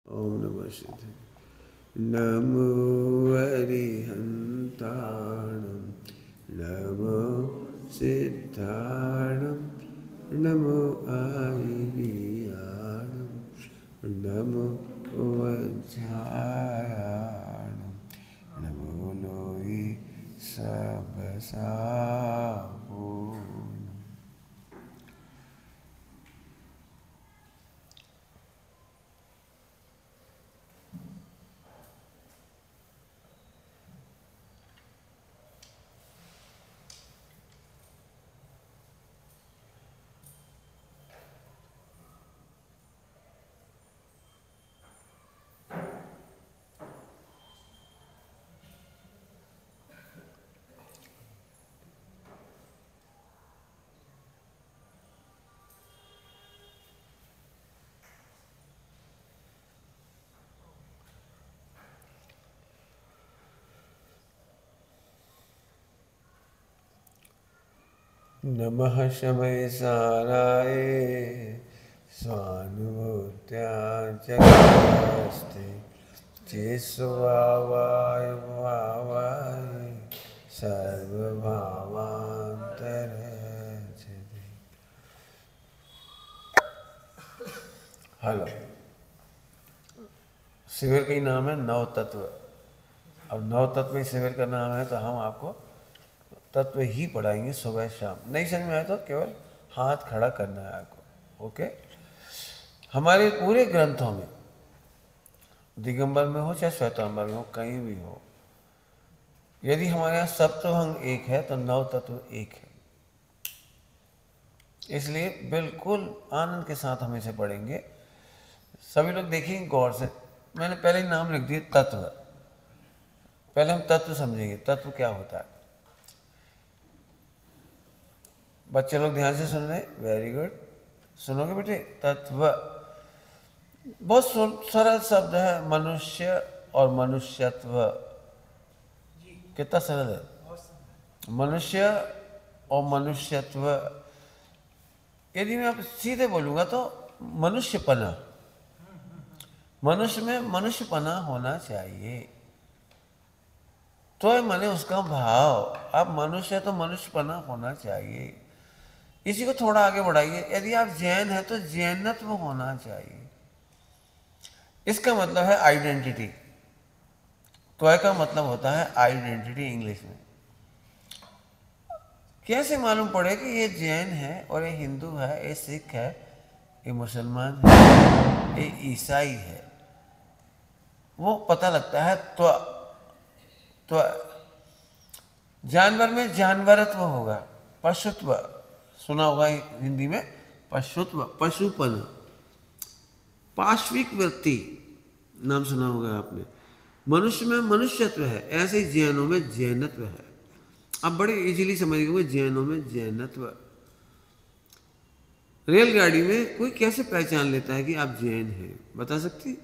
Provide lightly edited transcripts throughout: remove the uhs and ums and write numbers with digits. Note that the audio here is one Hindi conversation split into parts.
ओम नमः शिवाय। नमो अरिहन्ताणं, नमो सिद्धाणं, नमो आयिर्याणं, नमो वज्रायाणं, नमो लोई सबसाहु। नमः शमय साराय स्वानुभूत्याचस्ते चेस्वावाय भावाय सर्वभावान्तरचते। हेलो, शिविर का ही नाम है नव तत्व। अब नव तत्व शिविर का नाम है तो हम आपको तत्व ही पढ़ाएंगे सुबह शाम। नहीं समझ में आए तो केवल हाथ खड़ा करना है आपको। ओके। हमारे पूरे ग्रंथों में, दिगंबर में हो चाहे श्वेतांबर में हो, कहीं भी हो, यदि हमारे यहाँ सप्तभंग एक है तो नव तत्व एक है। इसलिए बिल्कुल आनंद के साथ हम इसे पढ़ेंगे। सभी लोग देखेंगे गौर से। मैंने पहले ही नाम लिख दिया तत्व। पहले हम तत्व समझेंगे, तत्व क्या होता है। बच्चे लोग ध्यान से सुन रहे हैं? वेरी गुड, सुनोगे बेटे। तत्व बहुत सरल शब्द है। मनुष्य और मनुष्यत्व कितना सरल है। मनुष्य और मनुष्यत्व, यदि मैं आप सीधे बोलूंगा तो मनुष्यपना, मनुष्य में मनुष्यपना होना चाहिए। तो माने उसका भाव, आप मनुष्य तो मनुष्यपना होना चाहिए। इसी को थोड़ा आगे बढ़ाइए। यदि आप जैन हैं तो जैनत्व होना चाहिए। इसका मतलब है आइडेंटिटी। त्वय का मतलब होता है आइडेंटिटी इंग्लिश में। कैसे मालूम पड़े कि ये जैन है और ये हिंदू है, ये सिख है, ये मुसलमान है, ये ईसाई है? वो पता लगता है त्व। जानवर में जानवरत्व होगा, पशुत्व सुना होगा हिंदी में, पशुत्व, पशुपन। पाश्विक वृत्ति नाम सुना होगा आपने। मनुष्य में मनुष्यत्व है, ऐसे ही जैनों में जैनत्व है। अब बड़े इजीली समझिएगा, जैनों में जैनत्व। रेलगाड़ी में कोई कैसे पहचान लेता है कि आप जैन हैं? बता सकती?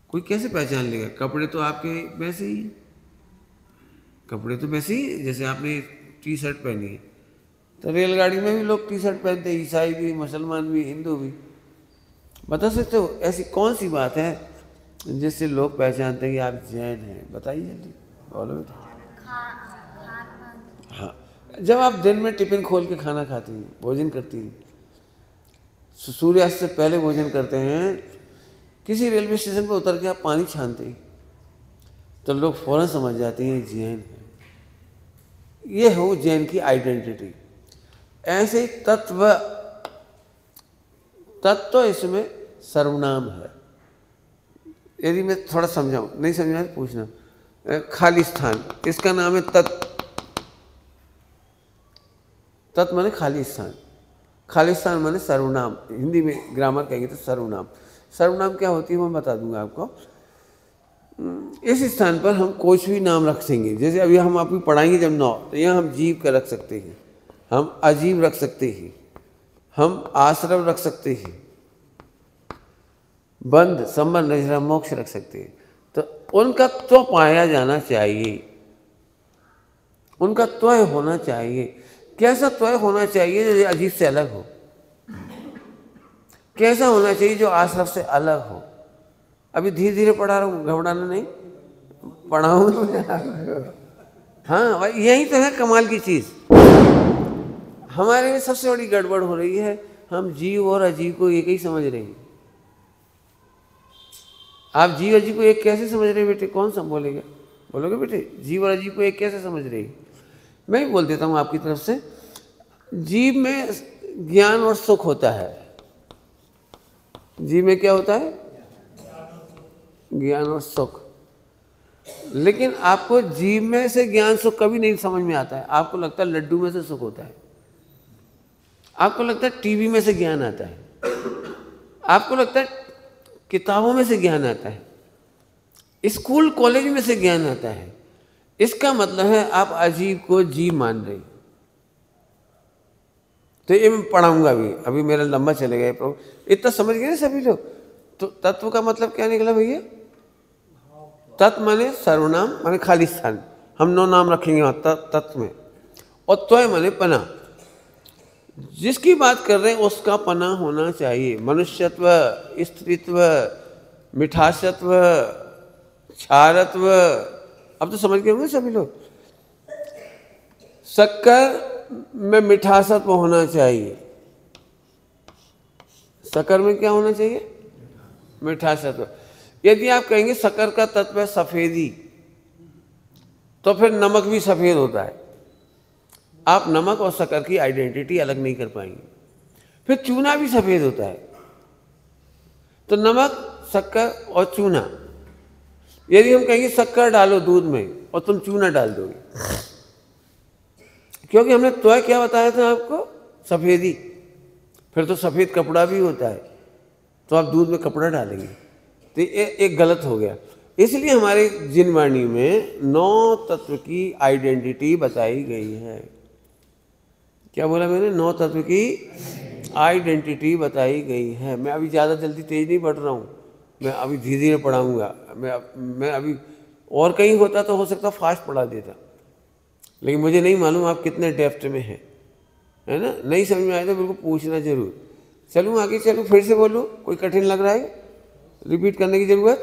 कोई कैसे पहचान लेगा? कपड़े तो आपके वैसे ही, कपड़े तो वैसे ही जैसे आपने टी शर्ट पहनी है, तो रेलगाड़ी में भी लोग टी शर्ट पहनते हैं, ईसाई भी, मुसलमान भी, हिंदू भी। बता सकते हो ऐसी कौन सी बात है जिससे लोग पहचानते हैं कि आप जैन हैं? बताइए जल्दी, बोलो बेटा। हाँ, जब आप दिन में टिफिन खोल के खाना खाती हैं, भोजन करती हैं, सूर्यास्त से पहले भोजन करते हैं, किसी रेलवे स्टेशन पर उतर के आप पानी छानते हैं, तो लोग फौरन समझ जाते हैं जैन है। ये हो जैन की आइडेंटिटी। ऐसे ही तत्व, तत्व इसमें सर्वनाम है। यदि मैं थोड़ा समझाऊं, नहीं समझा तो पूछना। खालिस्तान, इसका नाम है तत्। तत् माने खाली स्थान। खालिस्तान माने सर्वनाम। हिंदी में ग्रामर कहेंगे तो सर्वनाम। सर्वनाम क्या होती है मैं बता दूंगा आपको। इस स्थान पर हम कुछ भी नाम रख देंगे। जैसे अभी हम आपको पढ़ाएंगे जब नौ, तो यहाँ हम जीव का रख सकते हैं, हम अजीब रख सकते हैं, हम आश्रम रख सकते हैं, बंध, संबंध, नजरा, मोक्ष रख सकते हैं। तो उनका त्व पाया जाना चाहिए, उनका त्वय होना चाहिए। कैसा त्वय होना चाहिए जो अजीब से अलग हो? कैसा होना चाहिए जो आश्रम से अलग हो। अभी धीरे धीरे पढ़ा रहा हूँ, घबराना नहीं, पढ़ाऊँ। हाँ भाई, यही तो है कमाल की चीज़। हमारे में सबसे बड़ी गड़बड़ हो रही है, हम जीव और अजीव को एक ही समझ रहे हैं। आप जीव अजीव को एक कैसे समझ रहे हैं बेटे? कौन सा बोलेगा? बोलोगे बेटे जीव और अजीव को एक कैसे समझ रहे हैं? मैं भी बोल देता हूँ आपकी तरफ से। जीव में ज्ञान और सुख होता है। जीव में क्या होता है? ज्ञान और सुख। लेकिन आपको जीव में से ज्ञान सुख कभी नहीं समझ में आता है। आपको लगता है लड्डू में से सुख होता है, आपको लगता है टीवी में से ज्ञान आता है, आपको लगता है किताबों में से ज्ञान आता है, स्कूल कॉलेज में से ज्ञान आता है। इसका मतलब है आप अजीव को जीव मान रहे। तो ये मैं पढ़ाऊंगा भी, अभी मेरा लंबा चलेगा ये प्रभु। इतना समझ गए ना सभी लोग? तो तत्व का मतलब क्या निकला भैया? तत्व माने सर्वनाम, माने खाली स्थान। हम 9 नाम रखेंगे वहाँ तत्व में। और त्वय माने पना। जिसकी बात कर रहे हैं उसका पना होना चाहिए। मनुष्यत्व, स्त्रीत्व, मिठासत्व, क्षारत्व। अब तो समझ गए होंगे सभी लोग। शक्कर में मिठासत्व होना चाहिए। शक्कर में क्या होना चाहिए? मिठासत्व। यदि आप कहेंगे शक्कर का तत्व है सफेदी, तो फिर नमक भी सफेद होता है। आप नमक और शक्कर की आइडेंटिटी अलग नहीं कर पाएंगे। फिर चूना भी सफेद होता है। तो नमक, शक्कर और चूना, यदि हम कहेंगे शक्कर डालो दूध में और तुम चूना डाल दोगे, क्योंकि हमने त्वय क्या बताया था आपको? सफेदी। फिर तो सफेद कपड़ा भी होता है, तो आप दूध में कपड़ा डालेंगे, तो ये एक गलत हो गया। इसलिए हमारे जिनवाणी में 9 तत्व की आइडेंटिटी बताई गई है। क्या बोला मैंने? 9 तत्व की आइडेंटिटी बताई गई है। मैं अभी ज़्यादा जल्दी तेज नहीं बढ़ रहा हूँ, मैं अभी धीरे धीरे पढ़ाऊँगा। मैं अभी और कहीं होता तो हो सकता फास्ट पढ़ा देता, लेकिन मुझे नहीं मालूम आप कितने डेप्थ में हैं, है ना? नहीं समझ में आए तो बिल्कुल पूछना जरूर। चलूँ आगे? चलूँ फिर से बोलूँ? कोई कठिन लग रहा है? रिपीट करने की जरूरत?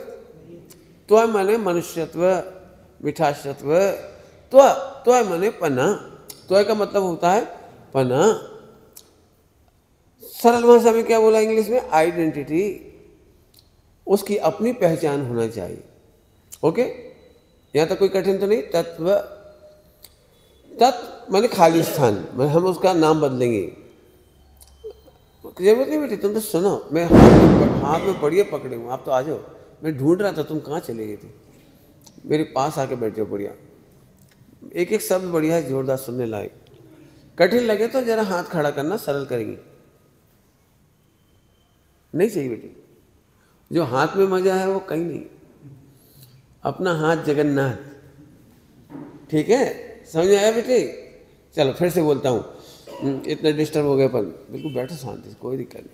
त्वय माने मनुष्यत्व, मिठासत्व। त्वय माने पना। त्वय का मतलब होता है पना। सरल भाषा में क्या बोला इंग्लिश में? आइडेंटिटी। उसकी अपनी पहचान होना चाहिए। ओके, यहां तक कोई कठिन तो नहीं? तत्व, तत्व माने खाली स्थान, हम उसका नाम बदलेंगे। जरूरत नहीं बेटी, तुम तो सुनो। मैं हाथ में बढ़िया पकड़े हूँ, आप तो आ जाओ। मैं ढूंढ रहा था, तुम कहाँ चले गए थे? मेरे पास आके बैठ जाओ। बढ़िया, एक एक शब्द बढ़िया है, जोरदार, सुनने लायक। कठिन लगे तो जरा हाथ खड़ा करना, सरल करेंगे। नहीं चाहिए बेटी, जो हाथ में मजा है वो कहीं नहीं। अपना हाथ जगन्नाथ। ठीक है, समझ में आया बेटी? चलो फिर से बोलता हूँ, इतना डिस्टर्ब हो गया पर बिल्कुल बैठो शांति से, कोई दिक्कत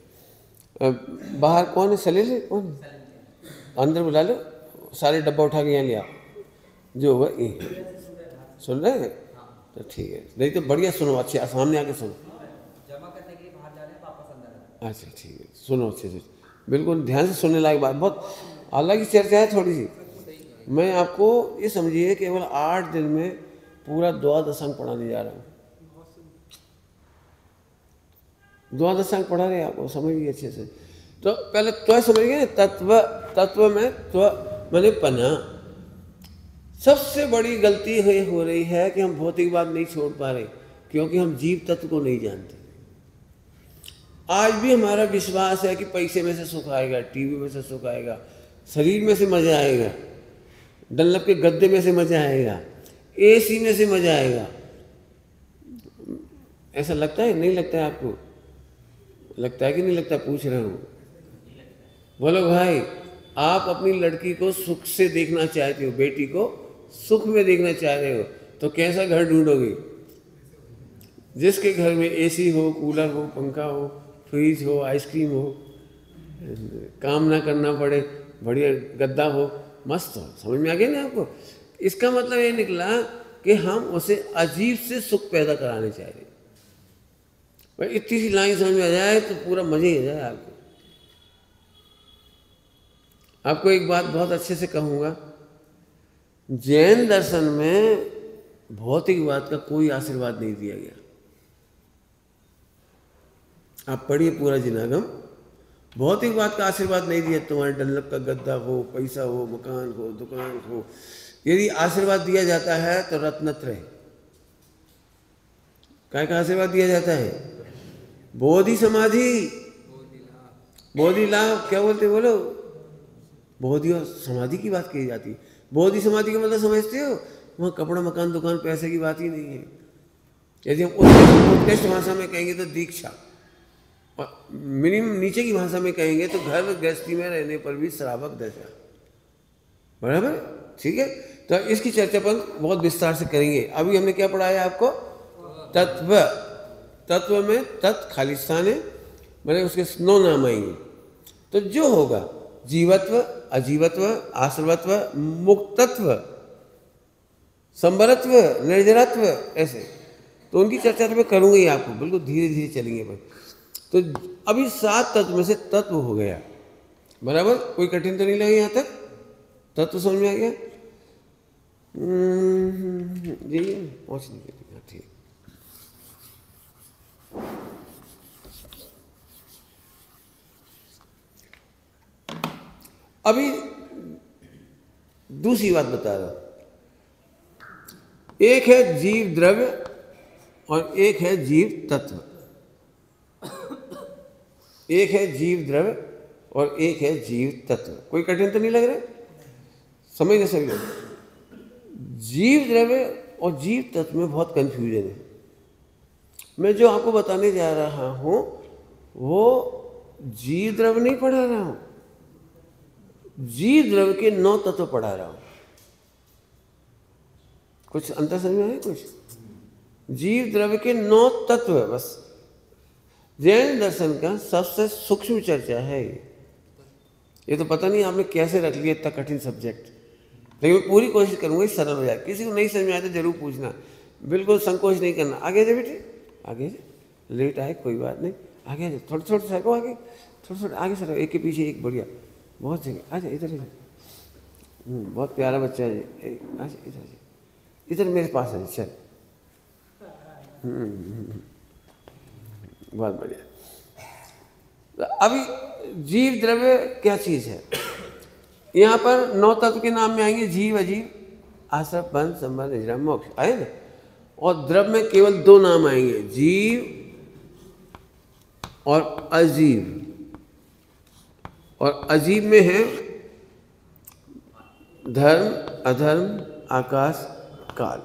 नहीं। बाहर कौन है? सलील कौन? अंदर बुला लो, सारे डब्बा उठा के यहाँ लिया जो होगा। सुन रहे हैं? तो ठीक है, नहीं तो बढ़िया सुनो, अच्छे सामने आके सुनो। जमा करने के लिए बाहर जा रहे हैं, वापस अंदर। अच्छा ठीक है, सुनो अच्छे से, बिल्कुल ध्यान से सुनने लायक बात। बहुत अलग ही चर्चा है थोड़ी सी। मैं आपको ये समझिए केवल 8 दिन में पूरा द्वादश अंग पढ़ाने जा रहा हूँ। द्वादश अंग पढ़ा रहे आपको, समझिए अच्छे से। तो पहले त्वय समझिए ना, तत्व। तत्व में त्व माने पना। सबसे बड़ी गलती हो रही है कि हम भौतिकवाद नहीं छोड़ पा रहे, क्योंकि हम जीव तत्व को नहीं जानते। आज भी हमारा विश्वास है कि पैसे में से सुख आएगा, टीवी में से सुख आएगा, शरीर में से मजा आएगा, डंलप के गद्दे में से मजा आएगा, एसी में से मजा आएगा। ऐसा लगता है? नहीं लगता है आपको? लगता है कि नहीं लगता? पूछ रहा हूँ, बोलो भाई। आप अपनी लड़की को सुख से देखना चाहते हो, बेटी को सुख में देखना चाह रहे हो, तो कैसा घर ढूंढोगे? जिसके घर में एसी हो, कूलर हो, पंखा हो, फ्रिज हो, आइसक्रीम हो, काम ना करना पड़े, बढ़िया गद्दा हो, मस्त हो। समझ में आ गया ना आपको? इसका मतलब ये निकला कि हम उसे अजीब से सुख पैदा कराने चाह रहे हैं। भाई इतनी सी लाइन समझ में आ जाए तो पूरा मजे ही आ जाए आपको। आपको एक बात बहुत अच्छे से कहूँगा, जैन दर्शन में भौतिकवाद का कोई आशीर्वाद नहीं दिया गया। आप पढ़िए पूरा जिनागम, भौतिकवाद का आशीर्वाद नहीं दिया। तुम्हारे डल्लभ का गद्दा हो, पैसा हो, मकान हो, दुकान हो, यदि आशीर्वाद दिया जाता है तो रत्नत्रय। काय का आशीर्वाद दिया जाता है? बोधि समाधि, बोधि लाभ, क्या बोलते बोलो, बोधि और समाधि की बात कही जाती है। बोधि समाधि का मतलब समझते हो? वहाँ कपड़ा, मकान, दुकान, पैसे की बात ही नहीं है। यदि हम उत्कृष्ट भाषा में कहेंगे तो दीक्षा, और मिनिमम नीचे की भाषा में कहेंगे तो घर गृहस्थी में रहने पर भी श्रावक दशा। बराबर, ठीक है। तो इसकी चर्चा पर बहुत विस्तार से करेंगे। अभी हमने क्या पढ़ाया आपको? तत्व। तत्व में तत् खालिस्तान है, मैंने उसके 9 नाम आएंगे। तो जो होगा जीवत्व, अजीवत्व, आश्रवत्व, मुक्तत्व, संबरत्व, निर्जरत्व, ऐसे तो उनकी चर्चा तो मैं करूँगा ही आपको, बिल्कुल धीरे धीरे चलेंगे भाई। तो अभी 7 तत्व में से तत्व हो गया, बराबर। कोई कठिन तो नहीं लगे यहाँ तक? तत्व समझ में आ गया? जी पहुँचने के लिए ठीक। अभी दूसरी बात बता रहा हूं। एक है जीव द्रव्य और एक है जीव तत्व। एक है जीव द्रव्य और एक है जीव तत्व। कोई कठिन तो नहीं लग रहा? समझ ना सभी लोग। जीव द्रव्य और जीव तत्व में बहुत कंफ्यूजन है। मैं जो आपको बताने जा रहा हूं वो जीव द्रव्य नहीं पढ़ा रहा हूं, जीव द्रव्य के 9 तत्व पढ़ा रहा हूं। कुछ अंतर समझ में आया? कुछ जीव द्रव्य के 9 तत्व बस। जैन दर्शन का सबसे सूक्ष्म चर्चा है ये तो पता नहीं आपने कैसे रख लिया इतना कठिन सब्जेक्ट, लेकिन मैं पूरी कोशिश करूंगा सरल हो जाए। किसी को नहीं समझ में आया तो जरूर पूछना, बिल्कुल संकोच नहीं करना। आगे जा बेटे, आगे जा, लेट आए कोई बात नहीं, आगे जा, थोड़ा थोड़ा सको, आगे थोड़ा थोड़ा आगे सको, एक के पीछे एक, बढ़िया, बहुत जगह। आजा इधर इधर, बहुत प्यारा बच्चा है। आजा इधर, इधर मेरे पास है, चल। बहुत बढ़िया। अभी जीव द्रव्य क्या चीज है? यहाँ पर 9 तत्व के नाम में आएंगे जीव, अजीव, आश्रव, बंध, संबंध, निजरा, मोक्ष आए ना। और द्रव्य में केवल 2 नाम आएंगे, जीव और अजीव। और अजीव में है धर्म, अधर्म, आकाश, काल।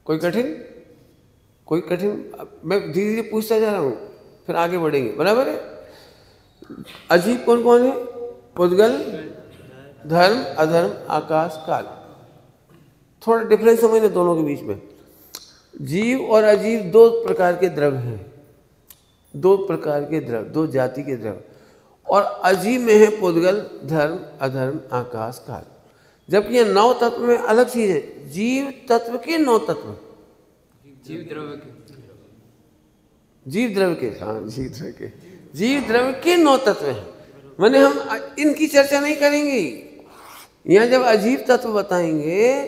कोई कठिन? कोई कठिन? मैं धीरे धीरे पूछता जा रहा हूँ, फिर आगे बढ़ेंगे, बराबर है। अजीब कौन कौन है? पुद्गल, धर्म, अधर्म, आकाश, काल। थोड़ा डिफरेंस समझना दोनों के बीच में। जीव और अजीव 2 प्रकार के द्रव्य हैं, 2 प्रकार के द्रव्य, 2 जाति के द्रव्य। और अजीव में है पुद्गल, धर्म, अधर्म, आकाश, काल। जबकि यह 9 तत्व में अलग चीज है, जीव तत्व के 9 तत्व, जीव द्रव्य के, जीव द्रव्य के, हाँ जीव द्रव्य के, जीव द्रव्य के 9 तत्व हैं। माने हम इनकी चर्चा नहीं करेंगे। यहाँ जब अजीव तत्व बताएंगे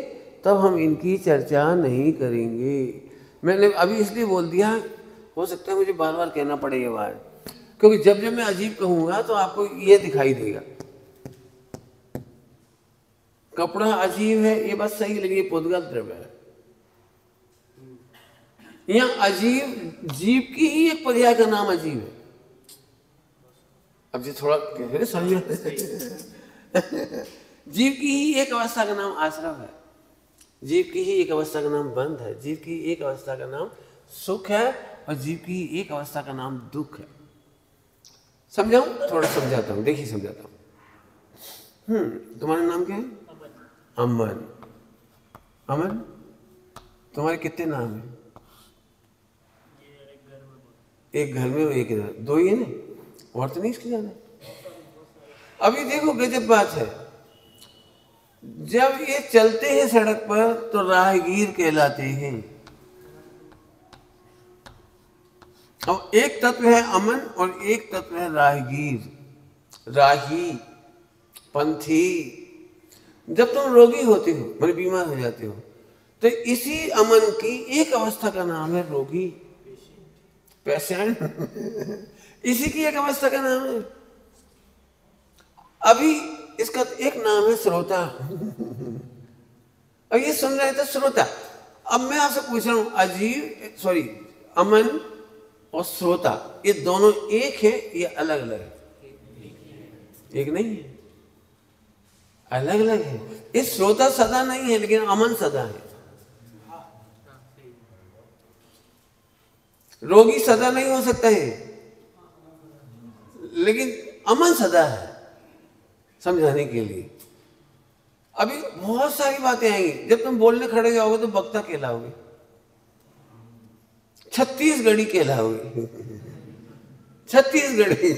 तब हम इनकी चर्चा नहीं करेंगे। मैंने अभी इसलिए बोल दिया, हो सकता है मुझे बार बार कहना पड़े ये बात, क्योंकि जब जब मैं अजीब कहूंगा तो आपको ये दिखाई देगा। कपड़ा अजीब है, ये बात सही लगी, पुद्गल द्रव्य है। यहाँ अजीब, जीव की ही एक पर्याय का नाम अजीब है। अब जी थोड़ा समझ, जीव की ही एक अवस्था का नाम आश्रव है, जीव की ही एक अवस्था का नाम बंध है, जीव की एक अवस्था का नाम सुख है, और जीव की एक अवस्था का नाम दुख है। समझाऊं? थोड़ा समझाता हूं, देखिए समझाता हूं। तुम्हारा नाम क्या है? अमन। अमन, तुम्हारे कितने नाम है? एक घर में और एक इधर, 2 ही है ना, और तो नहीं इसके ज्यादा। अभी देखो गजब बात है, जब ये चलते हैं सड़क पर तो राहगीर कहलाते हैं। अब एक तत्व है अमन और एक तत्व है राहगीर, राही। पंथी। जब तुम रोगी होते हो, माने बीमार हो जाते हो, तो इसी अमन की एक अवस्था का नाम है रोगी, पेशेंट। इसी की एक अवस्था का नाम है। अभी इसका एक नाम है श्रोता। अब ये सुन रहे थे श्रोता। अब मैं आपसे पूछ रहा हूं, अमन और श्रोता, ये दोनों एक है या अलग अलग है? एक नहीं है, अलग अलग है। ये श्रोता सदा नहीं है, लेकिन अमन सदा है। रोगी सदा नहीं हो सकता है, लेकिन अमन सदा है, समझाने के लिए। अभी बहुत सारी बातें आएंगी। जब तुम बोलने खड़े जाओगे तो वक्ता कहलाओगे, छत्तीसगढ़ी कहलाओगे। छत्तीसगढ़ी।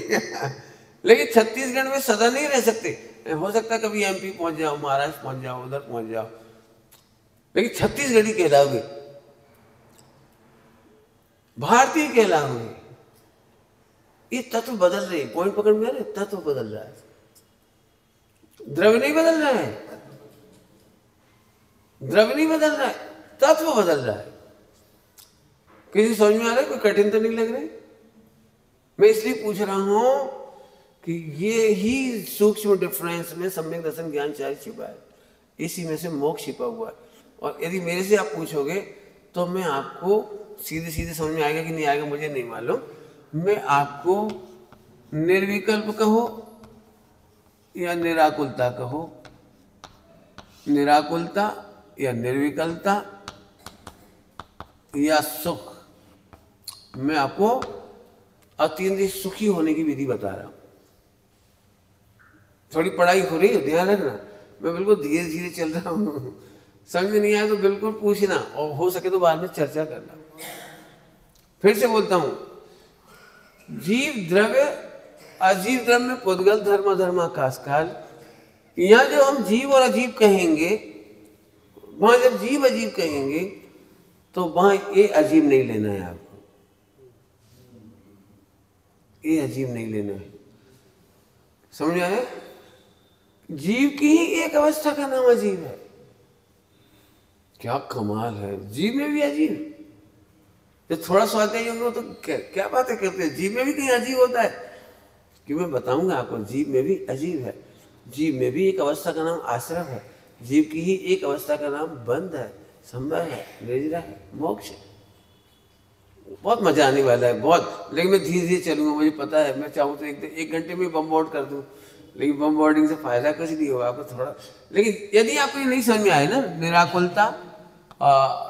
लेकिन छत्तीसगढ़ में सदा नहीं रह सकते। हो सकता है कभी एमपी पहुंच जाओ, महाराष्ट्र पहुंच जाओ, उधर पहुंच जाओ, लेकिन छत्तीसगढ़ी कहलाओगे, भारतीय कहलाओगे। ये तत्व बदल रहे हैं। पॉइंट पकड़ में आ रहे, तत्व बदल रहा है, द्रव्य नहीं बदल रहा है, द्रव्य नहीं बदल रहा है, तत्व बदल रहा है। किसी समझ में आ रहा है? कोई कठिन तो नहीं लग रहा है? मैं इसलिए पूछ रहा हूं कि ये ही सूक्ष्म डिफरेंस में सम्यक दर्शन ज्ञान चार्य छिपा है, इसी में से मोक्ष छिपा हुआ है। और यदि मेरे से आप पूछोगे तो मैं आपको सीधे सीधे समझ में आएगा कि नहीं आएगा मुझे नहीं मालूम। मैं आपको निर्विकल्प कहो या निराकुलता कहो, निराकुलता या निर्विकलता या सुख, मैं आपको अत्यंत सुखी होने की विधि बता रहा हूं। थोड़ी पढ़ाई हो रही है, ध्यान रखना। मैं बिल्कुल धीरे धीरे चल रहा हूं। समझ नहीं आया तो बिल्कुल पूछना, और हो सके तो बाद में चर्चा करना। फिर से बोलता हूं, जीव द्रव्य अजीव द्रव्य में पुद्गल धर्म धर्माकाश काल। यहां जब हम जीव और अजीव कहेंगे, वहां जब जीव अजीव कहेंगे तो वहां ये अजीब नहीं लेना है आपको, ये अजीब नहीं लेना है। समझ आया? जीव की ही एक अवस्था का नाम अजीब है। क्या कमाल है, जीव में भी अजीब। जब थोड़ा स्वाध्याय होगा तो क्या बातें करते हैं, जीव में भी कहीं अजीब होता है? कि मैं बताऊंगा आपको, जीव में भी अजीब है। जीव में भी एक अवस्था का नाम आश्रम है। जीव की ही एक अवस्था का नाम बंध है, संभव है, निर्जरा है, मोक्ष है। बहुत मजा आने वाला है, बहुत। लेकिन मैं धीरे धीरे चलूंगा, मुझे पता है। मैं चाहूँ तो एक घंटे में बमबोर्ड कर दूं, लेकिन बमबोर्डिंग से फायदा कुछ नहीं होगा आपको थोड़ा। लेकिन यदि आपको ये नहीं समझ में आए ना, निराकुलता,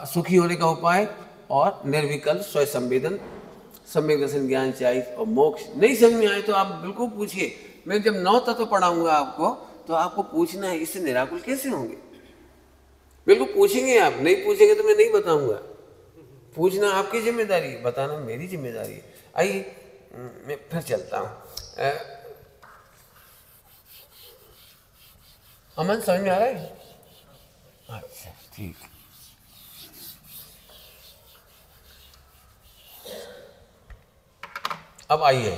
सुखी होने का उपाय, और निर्विकल्प स्वयं संवेदन, सम्यक दर्शन ज्ञान चाहिए, और मोक्ष नहीं समझ में आए तो आप बिल्कुल पूछिए। मैं जब 9 तत्व पढ़ाऊंगा आपको, तो आपको पूछना है इससे निराकुल कैसे होंगे। बिल्कुल पूछेंगे आप, नहीं पूछेंगे तो मैं नहीं बताऊंगा। पूछना आपकी जिम्मेदारी है, बताना मेरी जिम्मेदारी है। आइए मैं फिर चलता हूं। अमन समझ में आ रहा है? अच्छा ठीक। अब आइए,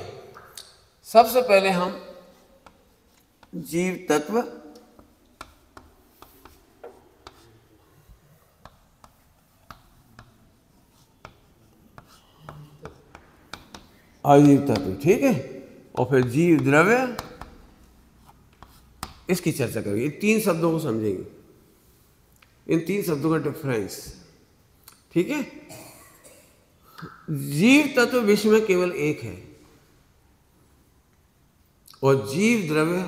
सबसे पहले हम जीव तत्व, अजीव तत्व, ठीक है, और फिर जीव द्रव्य, इसकी चर्चा करेंगे। इन 3 शब्दों को समझेंगे, इन 3 शब्दों का डिफरेंस, ठीक है। जीव तत्व विश्व में केवल एक है, और जीव द्रव्य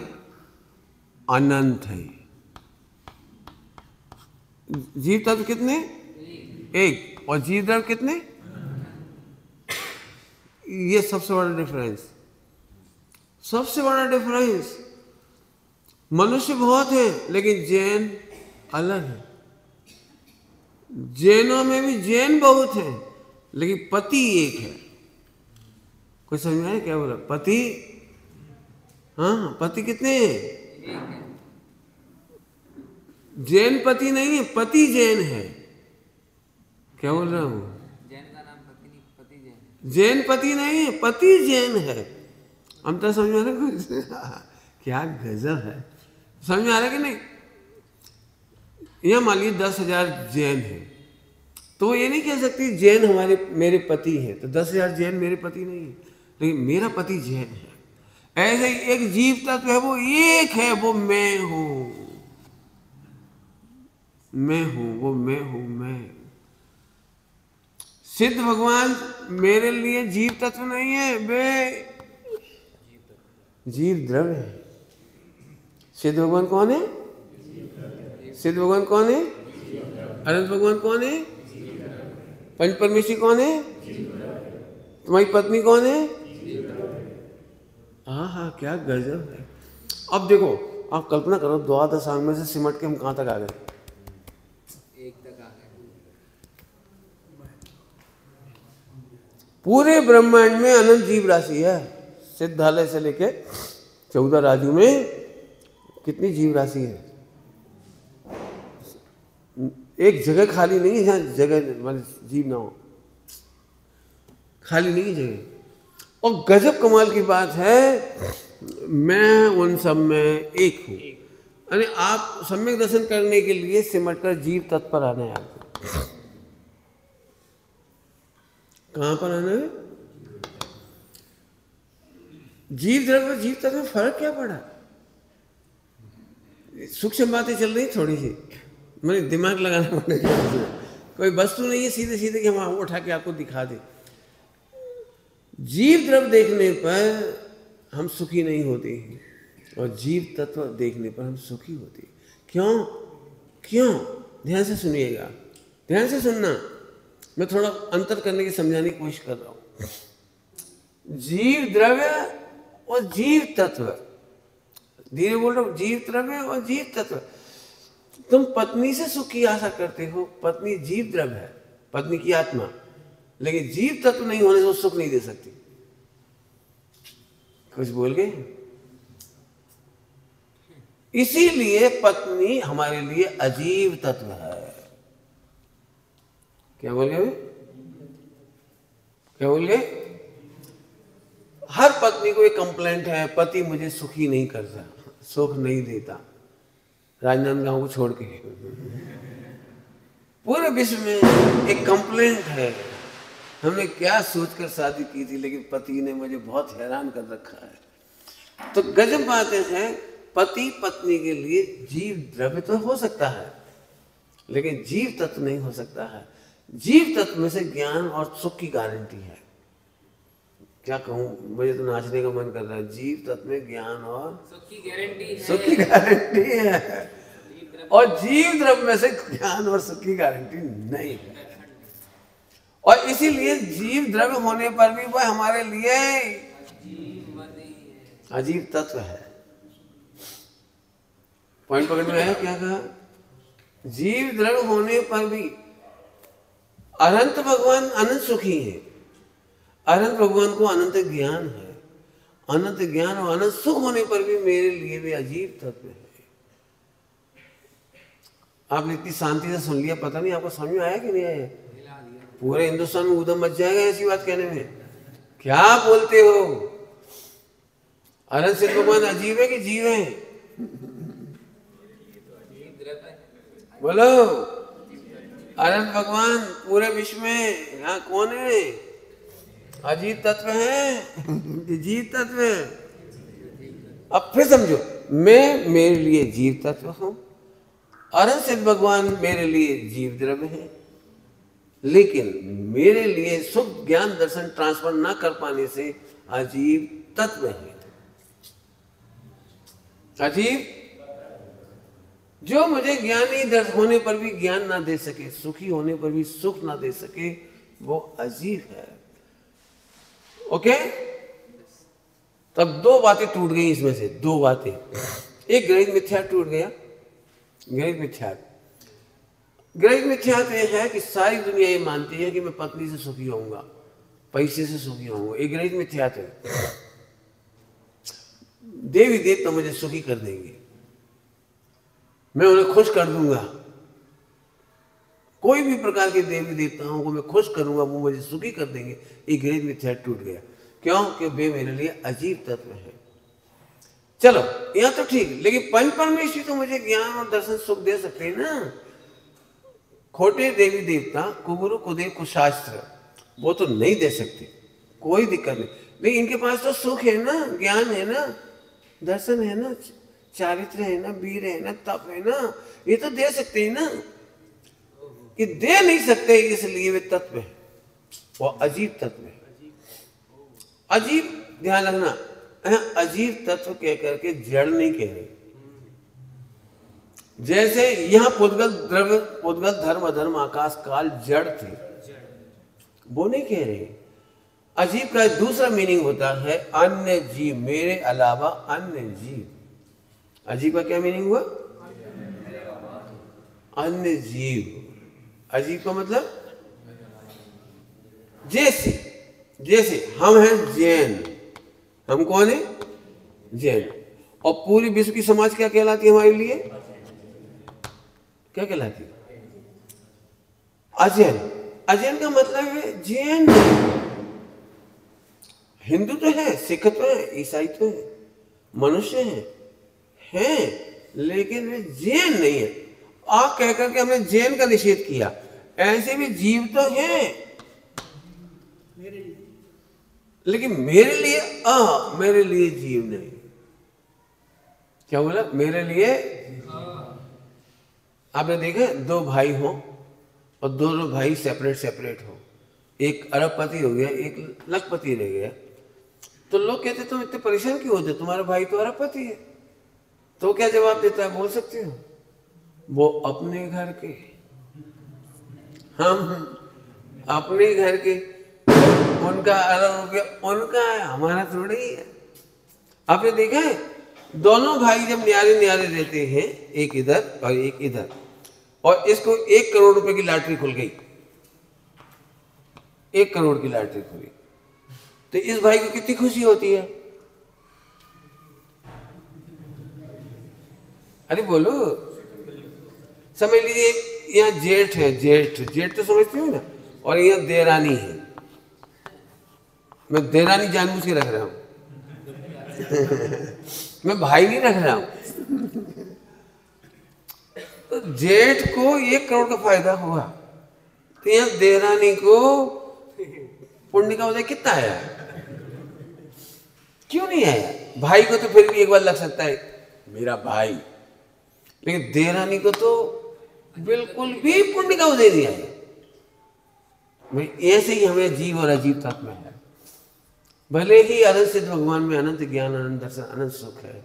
अनंत है। जीव तत्व कितने? एक। और जीव द्रव्य कितने? ये सबसे बड़ा डिफरेंस, सबसे बड़ा डिफरेंस। मनुष्य बहुत है, लेकिन जैन अलग है। जैनों में भी जैन बहुत है, लेकिन पति एक है। कोई समझ में आया क्या बोला? पति, हाँ, पति कितने हैं? जैन पति नहीं है, पति जैन है। क्या बोल रहा हूं? जैन का नाम पति नहीं, पति जैन। जैन पति नहीं है, पति जैन है। हम तो समझ में आ रहा है? क्या गजब है। समझ में आ रहा है कि नहीं? यहाँ मान लीजिए 10,000 जैन है, तो ये नहीं कह सकती जैन हमारे मेरे पति है, तो 10,000 जैन मेरे पति नहीं है, लेकिन मेरा पति जैन है। ऐसे ही एक जीव तत्व है, वो एक है, वो मैं हूं, मैं हूं, वो मैं हूं, मैं। सिद्ध भगवान मेरे लिए जीव तत्व नहीं है, वे जीव द्रव्य है। सिद्ध भगवान कौन है? सिद्ध भगवान कौन है? अनंत भगवान कौन है? पंच परमेश्वरी कौन है? तुम्हारी पत्नी कौन है? हाँ, क्या गजब है। अब देखो, आप कल्पना करो, द्वादश अंग में से सिमट के हम कहां तक आ गए? एक तक आ गए। पूरे ब्रह्मांड में अनंत जीव राशि है। सिद्धालय से लेके 14 राज्यों में कितनी जीव राशि है? एक जगह खाली नहीं है जहाँ जगह मतलब जीव ना हो, खाली नहीं है जगह। और गजब कमाल की बात है, मैं उन सब में एक हूं। यानी आप सम्यक दर्शन करने के लिए सिमट कर जीव तत्पर आना है आपको। कहां पर आना है? जीव द्रव्य जीव तत्व में फर्क क्या पड़ा? सूक्ष्म बातें चल रही थोड़ी सी, मैंने दिमाग लगाना पड़ेगा। कोई वस्तु नहीं है सीधे सीधे कि हम उठा के आपको दिखा दें। जीव द्रव्य देखने पर हम सुखी नहीं होते हैं, और जीव तत्व देखने पर हम सुखी होते हैं। क्यों? क्यों? ध्यान से सुनिएगा, ध्यान से सुनना। मैं थोड़ा अंतर करने की समझाने की कोशिश कर रहा हूं। जीव द्रव्य और जीव तत्व, धीरे बोल रहा हूं, जीव द्रव्य और जीव तत्व। तुम पत्नी से सुख की आशा करते हो, पत्नी जीव द्रव्य है, पत्नी की आत्मा, लेकिन जीव तत्व नहीं होने से वो सुख नहीं दे सकती। कुछ बोल गए? इसीलिए पत्नी हमारे लिए अजीव तत्व है। क्या बोल गए? क्या बोल गए? हर पत्नी को एक कंप्लेंट है, पति मुझे सुखी नहीं करता, सुख नहीं देता। राजनांदगांव को छोड़ के पूरे विश्व में एक कंप्लेंट है। हमने क्या सोचकर शादी की थी, लेकिन पति ने मुझे बहुत हैरान कर रखा है। तो गजब बातें हैं, पति पत्नी के लिए जीव द्रव्य तो हो सकता है, लेकिन जीव तत्व नहीं हो सकता है। जीव तत्व में से ज्ञान और सुख की गारंटी है। क्या कहूं, मुझे तो नाचने का मन कर रहा है। जीव तत्व में ज्ञान और सुख की गारंटी है, सुख की गारंटी है, और जीव द्रव्य में से ज्ञान और सुख की गारंटी नहीं है। और इसीलिए जीव द्रव्य होने पर भी वह हमारे लिए अजीब तत्व है। पॉइंट पकड़ में है? क्या कहा? जीव द्रव्य होने पर भी अनंत भगवान अनंत सुखी है। अनंत भगवान को अनंत ज्ञान है। अनंत ज्ञान और अनंत सुख होने पर भी मेरे लिए भी अजीब तत्व है। आपने इतनी शांति से सुन लिया, पता नहीं आपको समझ में आया कि नहीं आया? पूरे हिंदुस्तान में उधम मच जाएगा ऐसी बात कहने में। क्या बोलते हो? अनंत सिद्ध भगवान अजीब है कि जीव है? बोलो। अनंत भगवान पूरे विश्व में यहाँ कौन है? अजीब तत्व है कि जीव तत्व है? अब फिर समझो, मैं मेरे लिए जीव तत्व हूं, अनंत सिद्ध भगवान मेरे लिए जीव द्रव्य है, लेकिन मेरे लिए सुख ज्ञान दर्शन ट्रांसफर ना कर पाने से अजीब तत्व है। अजीब, जो मुझे ज्ञानी दर्शन होने पर भी ज्ञान ना दे सके, सुखी होने पर भी सुख ना दे सके, वो अजीब है। ओके? तब दो बातें टूट गई इसमें से, दो बातें। एक ग्रहित मिथ्या टूट गया। ग्रहित मिथ्या, ग्रहित मिथ्यात्व यह है कि सारी दुनिया ये मानती है कि मैं पत्नी से सुखी होऊंगा, पैसे से सुखी होऊंगा। एक ग्रहित मिथ्यात्व है। देवी देवता मुझे सुखी कर देंगे, मैं उन्हें खुश कर दूंगा। कोई भी प्रकार के देवी देवताओं को मैं खुश करूंगा, वो मुझे सुखी कर देंगे। एक ग्रहित मिथ्या टूट गया। क्यों? कि वे मेरे लिए अजीब तत्व है। चलो यहाँ तो ठीक, लेकिन पंच परमेश्वरी तो मुझे ज्ञान और दर्शन सुख दे सकते हैं ना। खोटे देवी देवता कुगुरु कुदेव कुशास्त्र वो तो नहीं दे सकते, कोई दिक्कत नहीं, लेकिन इनके पास तो सुख है ना, ज्ञान है ना, दर्शन है ना, चारित्र है ना, वीर है ना, तप है ना, ये तो दे सकते हैं ना। कि दे नहीं सकते इसलिए वे तत्व है, वो अजीब तत्व है। अजीब, ध्यान रखना, अजीब तत्व कह करके जड़ नहीं कह रहे। जैसे यहां पुद्गल द्रव्य, पुद्गल धर्म अधर्म आकाश काल जड़ थे, वो नहीं कह रहे। अजीब का दूसरा मीनिंग होता है अन्य जीव, मेरे अलावा अन्य जीव। अजीब का क्या मीनिंग हुआ? अन्य जीव। अजीब का मतलब जैसे, जैसे हम हैं जैन, हम कौन है? जैन। और पूरी विश्व की समाज क्या कहलाती है हमारे लिए? क्या कहलाती है? अजैन। अजैन का मतलब है जैन। हिंदू तो है, सिख तो है, ईसाई तो है, मनुष्य है, लेकिन वे जैन नहीं है। आप कहकर के हमने जैन का निषेध किया, ऐसे भी जीव तो है, लेकिन मेरे लिए मेरे लिए जीव नहीं। क्या बोला? मेरे लिए। आपने देखा दो भाई हो और दोनों भाई सेपरेट सेपरेट हो, एक अरबपति हो गया, एक लखपति रह गया, तो लोग कहते तुम इतने परेशान क्यों होते, तुम्हारा भाई तो अरबपति है। तो क्या जवाब देता है, बोल सकते हो? वो अपने घर के, हम अपने घर के, उनका अरब हो गया, उनका है, हमारा थोड़ा ही है। आपने देखा है दोनों भाई जब न्यारे न्यारे रहते हैं, एक इधर और एक इधर, और इसको 1 करोड़ रुपए की लॉटरी खुल गई, 1 करोड़ की लॉटरी खुली, तो इस भाई को कितनी खुशी होती है? अरे बोलो। समझ लीजिए यहाँ जेठ है, जेठ, जेठ तो समझते हो ना, और यहाँ देरानी है। मैं देरानी जानबूझ के रख रहा हूं मैं भाई नहीं रख रहा हूं। तो जेठ को 1 करोड़ का फायदा हुआ, तो यहाँ देरानी को पुण्य का उदय कितना आया? क्यों नहीं आया? भाई को तो फिर भी एक बार लग सकता है मेरा भाई, लेकिन देरानी को तो बिल्कुल भी पुण्य का उदय नहीं आया। भाई ऐसे ही हमें जीव और अजीब तत्व में है। भले ही अनंत सिद्ध भगवान में अनंत ज्ञान, अनंत दर्शन, अनंत सुख है,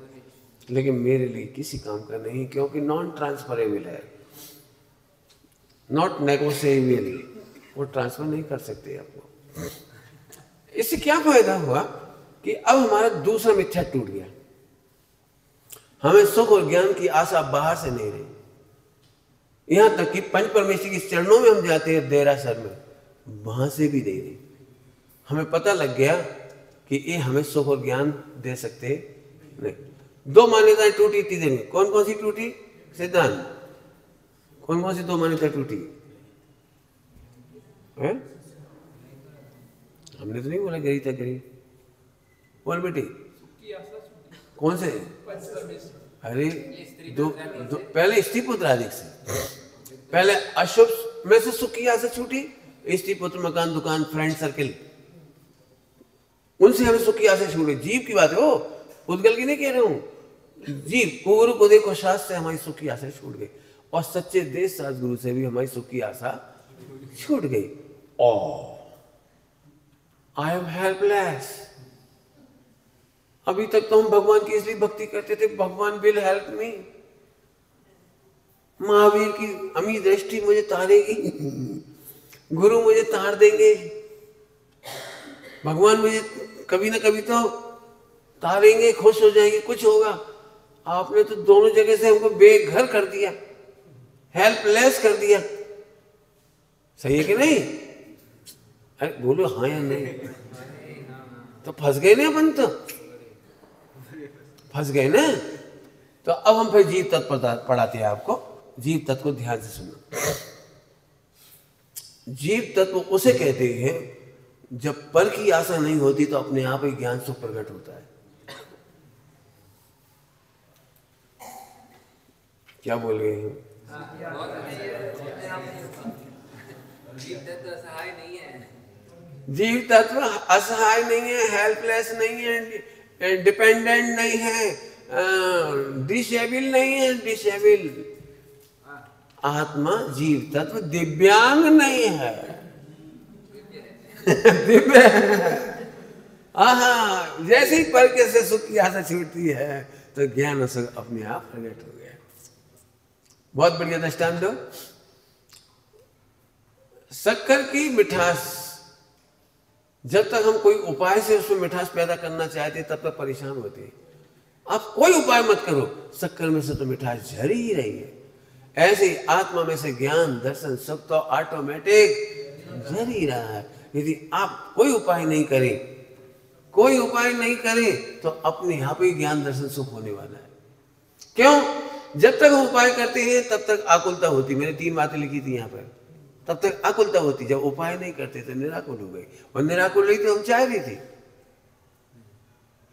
लेकिन मेरे लिए किसी काम का नहीं, क्योंकि नॉन ट्रांसफरेबल है, नॉट नेगोशिएबल, वो ट्रांसफर नहीं कर सकते आपको। इससे क्या फायदा हुआ कि अब हमारा दूसरा मिथ्या टूट गया, हमें सुख और ज्ञान की आशा बाहर से नहीं रही। यहां तक कि पंच परमेश्वर के चरणों में हम जाते हैं देरासर में, वहां से भी नहीं रही। हमें पता लग गया कि ये हमें सुख और ज्ञान दे सकते नहीं। 2 मान्यताएं टूटी इतनी देर में। कौन कौन सी टूटी? सिद्धांत। कौन कौन सी 2 मान्यता टूटी है? हमने तो नहीं बोला गरी तक गरी। बोल बेटी कौन से? अरे पहले स्त्री पुत्र आदि से, पहले अशुभ में से सुख की आशा छूटी, स्त्री पुत्र, मकान, दुकान, फ्रेंड सर्किल, उनसे हमें सुख की आशा छूट गई। जीव की बात है वो, उद्गल की नहीं कह रहा हूं। जीव गुरु को देखो शास्त्र से हमारी सुख की आशा छूट गई, और सच्चे देश सदगुरु से भी हमारी सुख की आशा छूट गई। I am helpless. अभी तक तो हम भगवान की इसलिए भक्ति करते थे, भगवान विल हेल्प मी, महावीर की अमी दृष्टि मुझे तारेगी, गुरु मुझे तार देंगे, भगवान मुझे कभी ना कभी तो तारेंगे, खुश हो जाएंगे, कुछ होगा। आपने तो दोनों जगह से हमको बेघर कर दिया, हेल्पलेस कर दिया। सही है कि नहीं? अरे बोलो हाँ या नहीं। तो फंस गए ना अपन, तो फंस गए ना। तो अब हम फिर जीव तत्व पढ़ाते हैं आपको। जीव तत्व को ध्यान से सुनो। जीव तत्व उसे कहते हैं जब पर की आशा नहीं होती तो अपने आप ही ज्ञान सुख प्रकट होता है। क्या बोल गए हैं? बहुत जीव तत्व असहाय नहीं है। जीव तत्व असहाय नहीं है, हेल्पलेस नहीं है, डिपेंडेंट नहीं है, डिसेबल नहीं है, डिसेबल। आत्मा जीव तत्व दिव्यांग नहीं है, दिव्य है। आहा, जैसे ही परके से सुख की आशा छूटती है तो ज्ञान और सुख अपने आप प्रकट हो गया। बहुत बढ़िया दृष्टांत दो। शक्कर की मिठास, जब तक हम कोई उपाय से उसमें मिठास पैदा करना चाहते तब तक परेशान होते हैं। आप कोई उपाय मत करो, शक्कर में से तो मिठास झर ही रही है। ऐसे ही आत्मा में से ज्ञान दर्शन सुख तो ऑटोमेटिक झर ही रहा है। यदि आप कोई उपाय नहीं करें, कोई उपाय नहीं करें तो अपने आप ही ज्ञान दर्शन सुख होने वाला है। क्यों? जब तक हम उपाय करते हैं तब तक आकुलता होती। मैंने 3 बातें लिखी थी यहाँ पर। तब तक आकुलता होती, जब उपाय नहीं करते तो निराकुल हो गई। और निराकुल रही तो हम चाह रहे थे,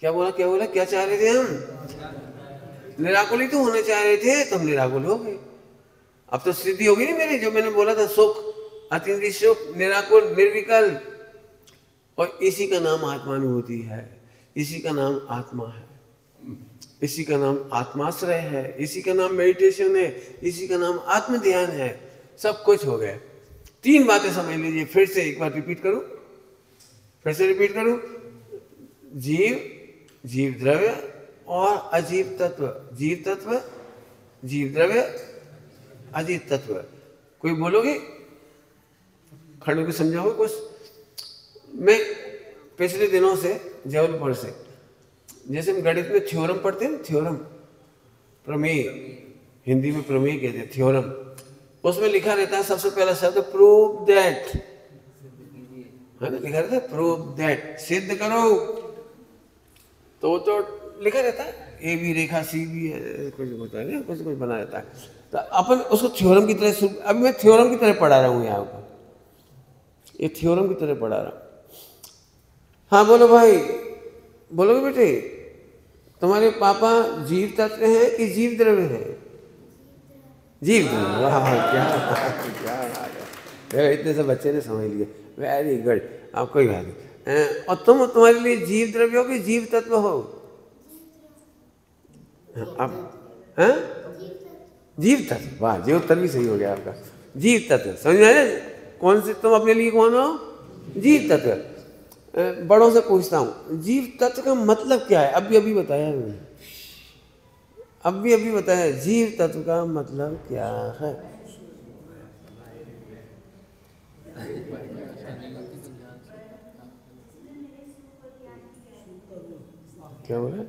क्या बोला क्या चाह रहे थे हम? निराकुल ही तो होना चाह रहे थे, तो हम निराकुल हो गए। अब तो सिद्धि होगी नहीं मेरी, जो मैंने बोला था, सुख, अतीन्द्रिय सुख, निराकुल, निर्विकल्प। और इसी का नाम आत्मानुभूति है, इसी का नाम आत्मा है, इसी का नाम आत्माश्रय है, इसी का नाम मेडिटेशन है, इसी का नाम आत्म ध्यान है। सब कुछ हो गया। 3 बातें समझ लीजिए, फिर से एक बार रिपीट करूं, फिर से रिपीट करूं। जीव, जीव द्रव्य और अजीव तत्व। जीव तत्व, जीव द्रव्य, अजीव तत्व। कोई बोलोगे? खड़े होकर समझाओगे कुछ? मैं पिछले दिनों से जबलपुर से, जैसे हम गणित में थ्योरम पढ़ते हैं, थ्योरम, प्रमेय, हिंदी में प्रमेय कहते हैं, थ्योरम। उसमें लिखा रहता है सबसे पहला शब्द प्रूव दैट, है ना? लिखा रहता है प्रूव दैट, सिद्ध करो। तो लिखा रहता है, ए भी रेखा, सी भी है, कुछ होता है ना, कुछ बना रहता है। तो अपन उसको थ्योरम की तरह, अभी मैं थ्योरम की तरह पढ़ा रहा हूँ यहाँ पर, ये थ्योरम की तरह पढ़ा रहा हूँ। हाँ बोलो भाई, बोलोगे बेटे, तुम्हारे पापा जीव तत्व है कि जीव द्रव्य है? जीव द्रव्य। वाह, क्या इतने से बच्चे ने समझ लिया, वेरी गुड। अब कोई बात नहीं। और तुम्हारे लिए जीव द्रव्य हो कि जीव तत्व हो? अब जीव तत्व। वाह, जीव तत्व भी सही हो गया आपका, जीव तत्व। समझ में आया? कौन से तुम अपने लिए कौन हो? जीव तत्व। बड़ों से पूछता हूँ, जीव तत्व का मतलब क्या है? अभी बताया मैंने, अभी बताया, जीव तत्व का मतलब क्या है? क्या बोला?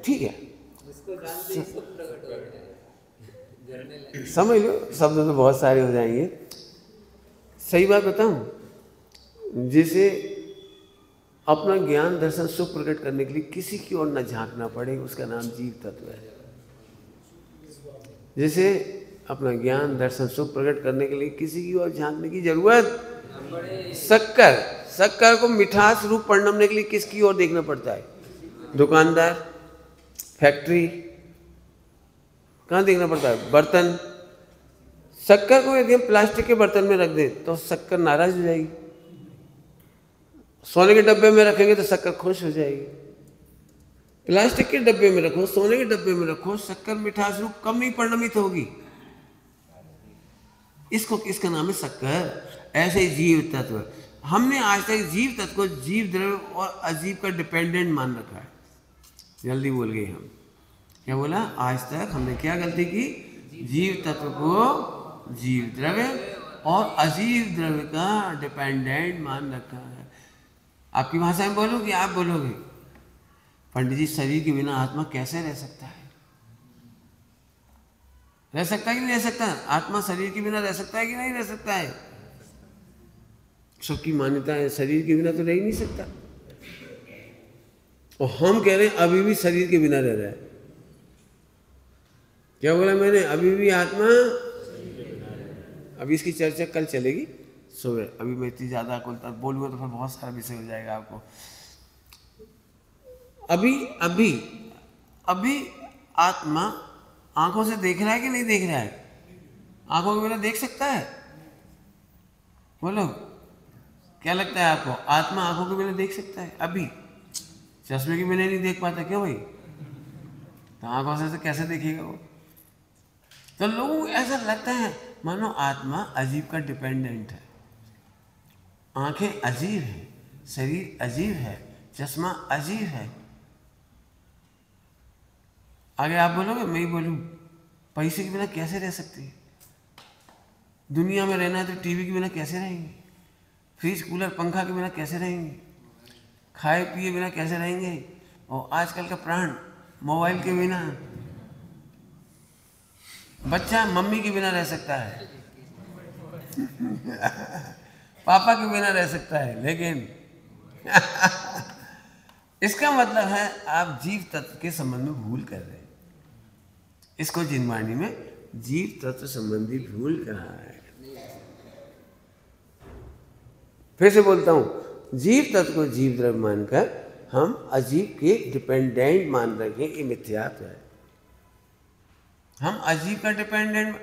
ठीक है, समझ लो, शब्द तो बहुत सारे हो जाएंगे। सही बात बताऊं, जिसे अपना ज्ञान दर्शन सुख प्रकट करने के लिए किसी की ओर न झांकना पड़े, उसका नाम जीव तत्व है। जिसे अपना ज्ञान दर्शन सुख प्रकट करने के लिए किसी की ओर झांकने की जरूरत, शक्कर को मिठास रूप परिणमने के लिए किसकी ओर देखना पड़ता है? दुकानदार, फैक्ट्री, कहाँ देखना पड़ता है? बर्तन। शक्कर को यदि हम प्लास्टिक के बर्तन में रख दें तो शक्कर नाराज हो जाएगी, सोने के डब्बे में रखेंगे तो शक्कर खुश हो जाएगी। प्लास्टिक के डब्बे में रखो, सोने के डब्बे में रखो, शक्कर मिठास रूप कम नहीं परिणमित होगी। इसका नाम है शक्कर। ऐसे जीव तत्व, हमने आज तक जीव तत्व को जीव द्रव्य और अजीव का डिपेंडेंट मान रखा है। जल्दी बोल गए हम, क्या बोला? आज तक हमने क्या गलती की? जीव तत्व को जीव द्रव्य और अजीव द्रव्य का डिपेंडेंट मान रखा है। आपकी भाषा में बोलोगे, आप बोलोगे, पंडित जी शरीर के बिना आत्मा कैसे रह सकता है? रह सकता है कि नहीं रह सकता? आत्मा शरीर के बिना रह सकता है कि नहीं रह सकता है? सबकी मान्यता है शरीर के बिना तो रह ही नहीं सकता, और हम कह रहे हैं अभी भी शरीर के बिना रह रहा है। क्या बोला मैंने? अभी भी आत्मा। अभी इसकी चर्चा कल चलेगी सुबह। अभी मैं इतनी ज़्यादा बोलूँगा तो फिर बहुत सारा विषय हो जाएगा आपको। अभी अभी अभी आत्मा आंखों से देख रहा है कि नहीं देख रहा है? आंखों के बिना देख सकता है? बोलो, क्या लगता है आपको? आत्मा आंखों के बिना देख सकता है? अभी चश्मे के बिना नहीं देख पाता क्यों भाई? तो आंखों से तो कैसे देखेगा वो? तो लोगों को ऐसा लगता है मानो आत्मा अजीब का डिपेंडेंट है। आंखें अजीब है, शरीर अजीब है, चश्मा अजीब है। आगे आप बोलोगे, मैं ही बोलूं, पैसे के बिना कैसे रह सकती है? दुनिया में रहना है तो टीवी के बिना कैसे रहेंगे? फ्रिज कूलर पंखा के बिना कैसे रहेंगे? खाए पिए बिना कैसे रहेंगे? और आजकल का प्राण मोबाइल के बिना। बच्चा मम्मी के बिना रह सकता है, पापा के बिना रह सकता है, लेकिन इसका मतलब है आप जीव तत्व के संबंध में भूल कर रहे हैं। इसको जिनवाणी में जीव तत्व संबंधी भूल कहा है। फिर से बोलता हूं, जीव तत्व को जीव द्रव्य मानकर हम अजीब के डिपेंडेंट मान रहे हैं, ये मिथ्यात्व है। हम अजीब का डिपेंडेंट,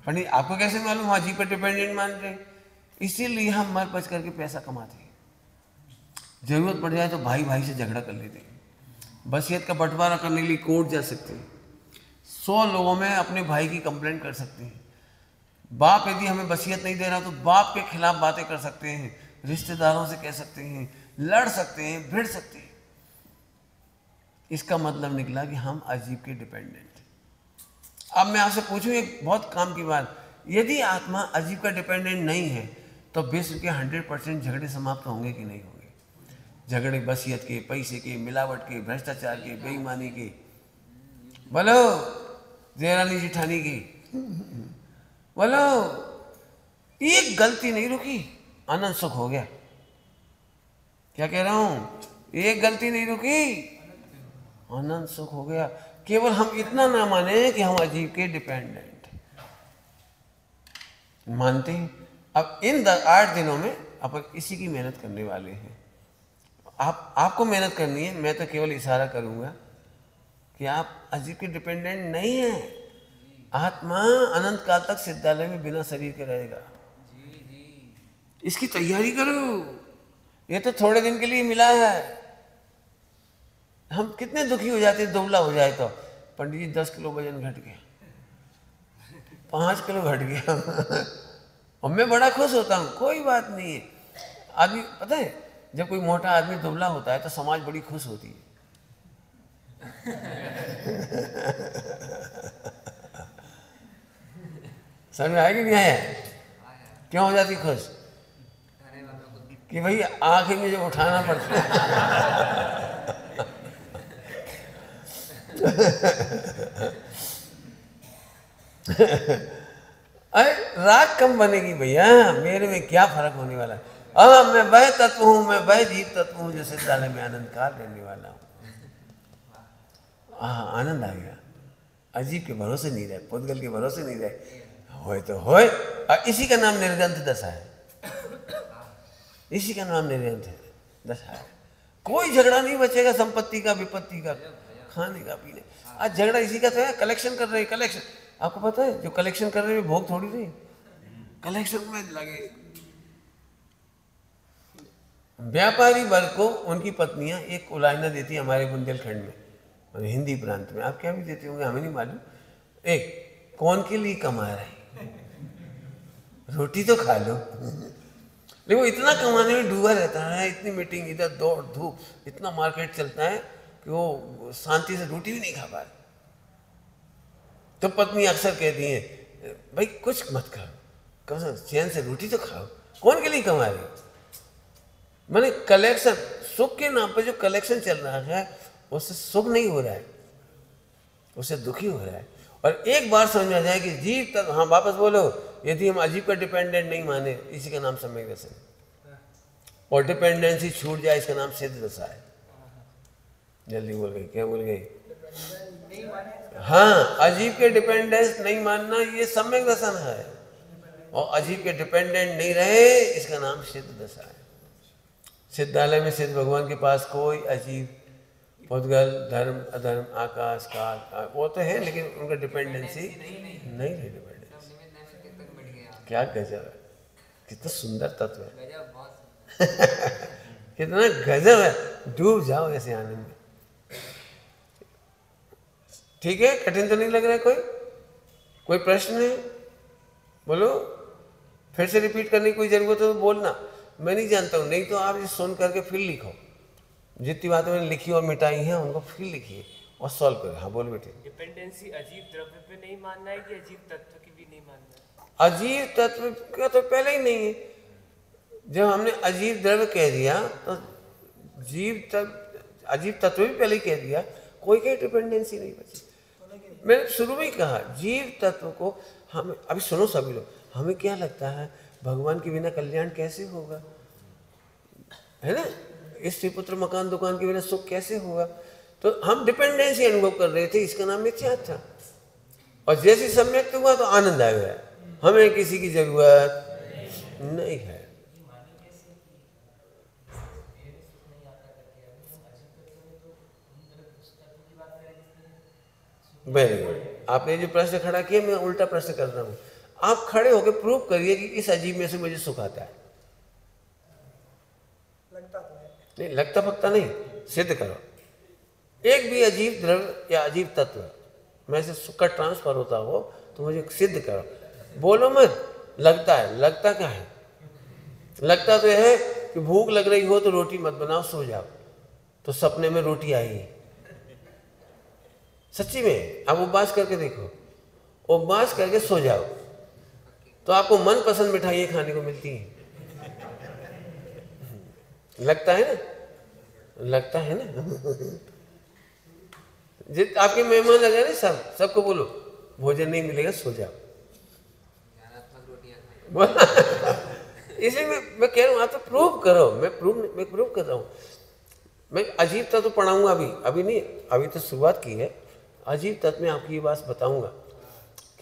पंडित आपको कैसे मालूम हम अजीब का डिपेंडेंट मान रहे हैं? इसीलिए हम मर पच करके पैसा कमाते हैं। जरूरत पड़ जाए तो भाई भाई से झगड़ा कर लेते हैं, वसीयत का बंटवारा करने के लिए कोर्ट जा सकते हैं, 100 लोगों में अपने भाई की कंप्लेंट कर सकते हैं। बाप यदि हमें वसीयत नहीं दे रहा तो बाप के खिलाफ बातें कर सकते हैं, रिश्तेदारों से कह सकते हैं, लड़ सकते हैं, भिड़ सकते हैं। इसका मतलब निकला कि हम अजीब के डिपेंडेंट हैं। अब मैं आपसे पूछूं एक बहुत काम की बात, यदि आत्मा अजीब का डिपेंडेंट नहीं है तो विश्व के 100% झगड़े समाप्त होंगे कि नहीं होंगे? झगड़े वसीयत के, पैसे के, मिलावट के, भ्रष्टाचार के, बेईमानी के, बोलो देरानी जिठानी की, बोलो एक गलती नहीं रुकी, आनंद सुख हो गया। क्या कह रहा हूं? एक गलती नहीं रुकी, आनंद सुख हो गया। केवल हम इतना ना माने कि हम अजीब के डिपेंडेंट मानते हैं। अब इन 8 दिनों में अपन इसी की मेहनत करने वाले हैं। आपको मेहनत करनी है, मैं तो केवल इशारा करूंगा कि आप अजीब के डिपेंडेंट नहीं हैं। आत्मा अनंत काल तक सिद्धालय में बिना शरीर के रहेगा। इसकी तैयारी करो, ये तो थोड़े दिन के लिए मिला है। हम कितने दुखी हो जाते हैं दुबला हो जाए तो, पंडित जी 10 किलो वजन घट गया, 5 किलो घट गया और मैं बड़ा खुश होता हूँ, कोई बात नहीं है। आदमी पता है, जब कोई मोटा आदमी दुबला होता है तो समाज बड़ी खुश होती है। समझ में आएगी नहीं आया? क्यों हो जाती खुश? कि भाई आखिर में जो उठाना पड़ता है अरे राग कम बनेगी भैया, मेरे में क्या फर्क होने वाला है? अब मैं वह तत्व हूं, मैं वह जीव तत्व हूं जो सिद्धालय में आनंद काल रहने वाला हूं। आनंद आ गया। अजीब के भरोसे नहीं रहे, पुद्गल के भरोसे नहीं रहे, होए तो होए। और इसी का नाम निर्गंथ दशा है, इसी का नाम निर्गंथ दशा है। कोई झगड़ा नहीं बचेगा संपत्ति का, विपत्ति का, खाने का, पीने। आज झगड़ा इसी का तो है, कलेक्शन कर रहे हैं, कलेक्शन। आपको पता है जो कलेक्शन कर रहे हैं भोग थोड़ी रही, कलेक्शन में लगे। व्यापारी वर्ग को उनकी पत्नियां एक उलायना देती है हमारे बुंदेलखंड में और हिंदी प्रांत में, आप क्या भी देते होंगे हमें नहीं मालूम। एक, कौन के लिए कमा रहे, रोटी तो खा लो। लेकिन वो इतना कमाने में डूबा रहता है, इतनी मीटिंग, इधर दौड़ धूप, इतना मार्केट चलता है कि वो शांति से रोटी भी नहीं खा पाए। तो पत्नी अक्सर कहती है, भाई कुछ मत खाओ, कम से कम चैन से रोटी तो खाओ। कौन के लिए कमा रहे हो? मैंने कलेक्शन, सुख के नाम पे जो कलेक्शन चल रहा है उससे सुख नहीं हो रहा है, उससे दुखी हो रहा है। और एक बार समझ में आ जाए कि जीव तक, हाँ वापस बोलो, यदि हम अजीब का डिपेंडेंट नहीं माने, इसी का नाम सम्यक दर्शन, और डिपेंडेंसी छूट जाए, इसका नाम सिद्ध दशा है। जल्दी बोल गई, क्या बोल गई? हाँ, अजीब के डिपेंडेंस नहीं मानना ये सम्यक दर्शन है, और अजीब के डिपेंडेंट नहीं रहे, इसका नाम सिद्ध दशा है। सिद्धालय में सिद्ध भगवान के पास कोई अजीब पुद्गल, धर्म, अधर्म, आकाश, काल, वो तो है, लेकिन उनका डिपेंडेंसी नहीं है। डिपेंडेंसी क्या गजब है, कितना सुंदर तत्व है। कितना गजब है, डूब जाओ ऐसे आनंद में। ठीक है, कठिन तो नहीं लग रहा है? कोई प्रश्न है? बोलो, फिर से रिपीट करने की कोई जरूरत है तो बोलना, मैं नहीं जानता हूँ, नहीं तो आप ये सुन करके फिर लिखो। जितनी बातें मैंने लिखी और मिटाई हैं उनको फिर लिखिए और सॉल्व करें। हाँ बोल बेटे। डिपेंडेंसी अजीब द्रव्य पे नहीं मानना है कि अजीब तत्व की भी नहीं मानना है? अजीब तत्व का तो पहले ही नहीं है। जब हमने अजीब द्रव्य कह दिया तो अजीब तत्व भी पहले ही कह दिया, कोई डिपेंडेंसी नहीं बची। मैंने शुरू में ही कहा, जीव तत्व को हमें, अभी सुनो सभी लोग, हमें क्या लगता है भगवान के बिना कल्याण कैसे होगा, है ना? स्त्री पुत्र मकान दुकान के बिना सुख कैसे होगा? तो हम डिपेंडेंसी अनुभव कर रहे थे, इसका नाम मिथ्या था। और जैसे सम्यक हुआ तो आनंद आ गया, हमें किसी की जरूरत नहीं है। वेरी गुड, आपने जो प्रश्न खड़ा किया मैं उल्टा प्रश्न कर रहा हूं। आप खड़े होकर प्रूव करिए कि इस अजीब में से मुझे सुख आता है। नहीं, लगता पकता नहीं, सिद्ध करो। एक भी अजीब द्रव्य या अजीब तत्व में से सुख का ट्रांसफर होता हो तो मुझे सिद्ध करो। बोलो मत लगता है, लगता क्या है? लगता तो है कि भूख लग रही हो तो रोटी मत बनाओ, सो जाओ, तो सपने में रोटी आई। सच्ची में आप उपवास करके देखो, उपवास करके सो जाओ तो आपको मनपसंद मिठाइयाँ खाने को मिलती हैं। लगता है ना, लगता है ना। जित आपके मेहमान लगे ना, सबको बोलो भोजन नहीं मिलेगा, सो जाओ। इसलिए मैं कह रहा हूँ, आप तो प्रूव करो। मैं प्रूव कर रहा हूँ। मैं अजीब तत्व तो पढ़ाऊंगा अभी नहीं, अभी तो शुरुआत की है। अजीब तत्व में आपकी ये बात बताऊंगा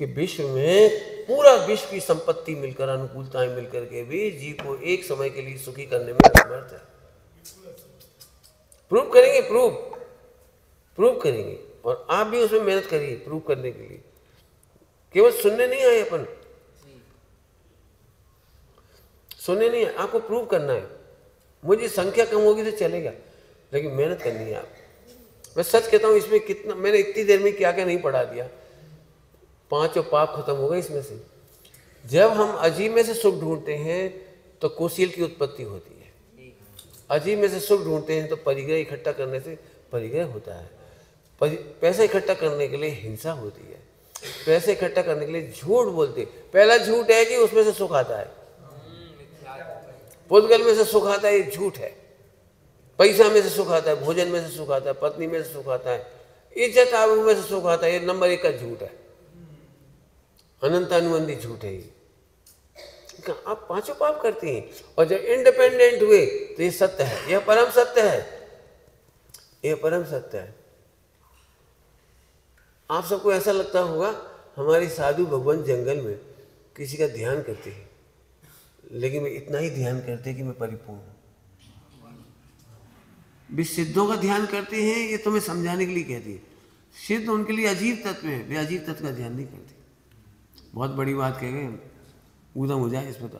कि विश्व में पूरा विश्व की संपत्ति मिलकर, अनुकूलताएं मिलकर के भी जीव को एक समय के लिए सुखी करने में समर्थ है। प्रूव करेंगे, प्रूव करेंगे, और आप भी उसमें मेहनत करिए प्रूव करने के लिए। केवल सुनने नहीं आए, अपन सुनने नहीं आए, आपको प्रूव करना है। मुझे संख्या कम होगी तो चलेगा, लेकिन मेहनत करनी है आप। मैं सच कहता हूँ, इसमें कितना मैंने इतनी देर में क्या क्या नहीं पढ़ा दिया। 5 पाप खत्म हो गए इसमें से। जब हम अजीब में से सुख ढूंढते हैं तो कोशिल की उत्पत्ति होती है। अजीब में से सुख ढूंढते हैं तो परिग्रह इकट्ठा करने से परिग्रह होता है। पैसा इकट्ठा करने के लिए हिंसा होती है। पैसे इकट्ठा करने के लिए झूठ बोलते। पहला झूठ है कि उसमें से सुख आता है, पुद्गल में से सुख आता है, ये झूठ है। पैसा में से सुख आता है, भोजन में से सुख आता है, पत्नी में से सुख आता है, इज्जत आबरू में से सुख आता है, ये नंबर 1 का झूठ है, अनंतानुबंधी झूठ है ये। आप 5 पाप करते हैं और जब इंडिपेंडेंट हुए तो ये सत्य है, यह परम सत्य है, यह परम सत्य है। आप सबको ऐसा लगता होगा हमारी साधु भगवान जंगल में किसी का ध्यान करते हैं, लेकिन वे इतना ही ध्यान करते हैं कि मैं परिपूर्ण हूं। वे सिद्धों का ध्यान करते हैं, ये तुम्हें समझाने के लिए कहती है। सिद्ध उनके लिए अजीब तत्व है, वे अजीब तत्व का ध्यान नहीं करते। बहुत बड़ी बात कह गए, ऊधम हो जाए इसमें तो।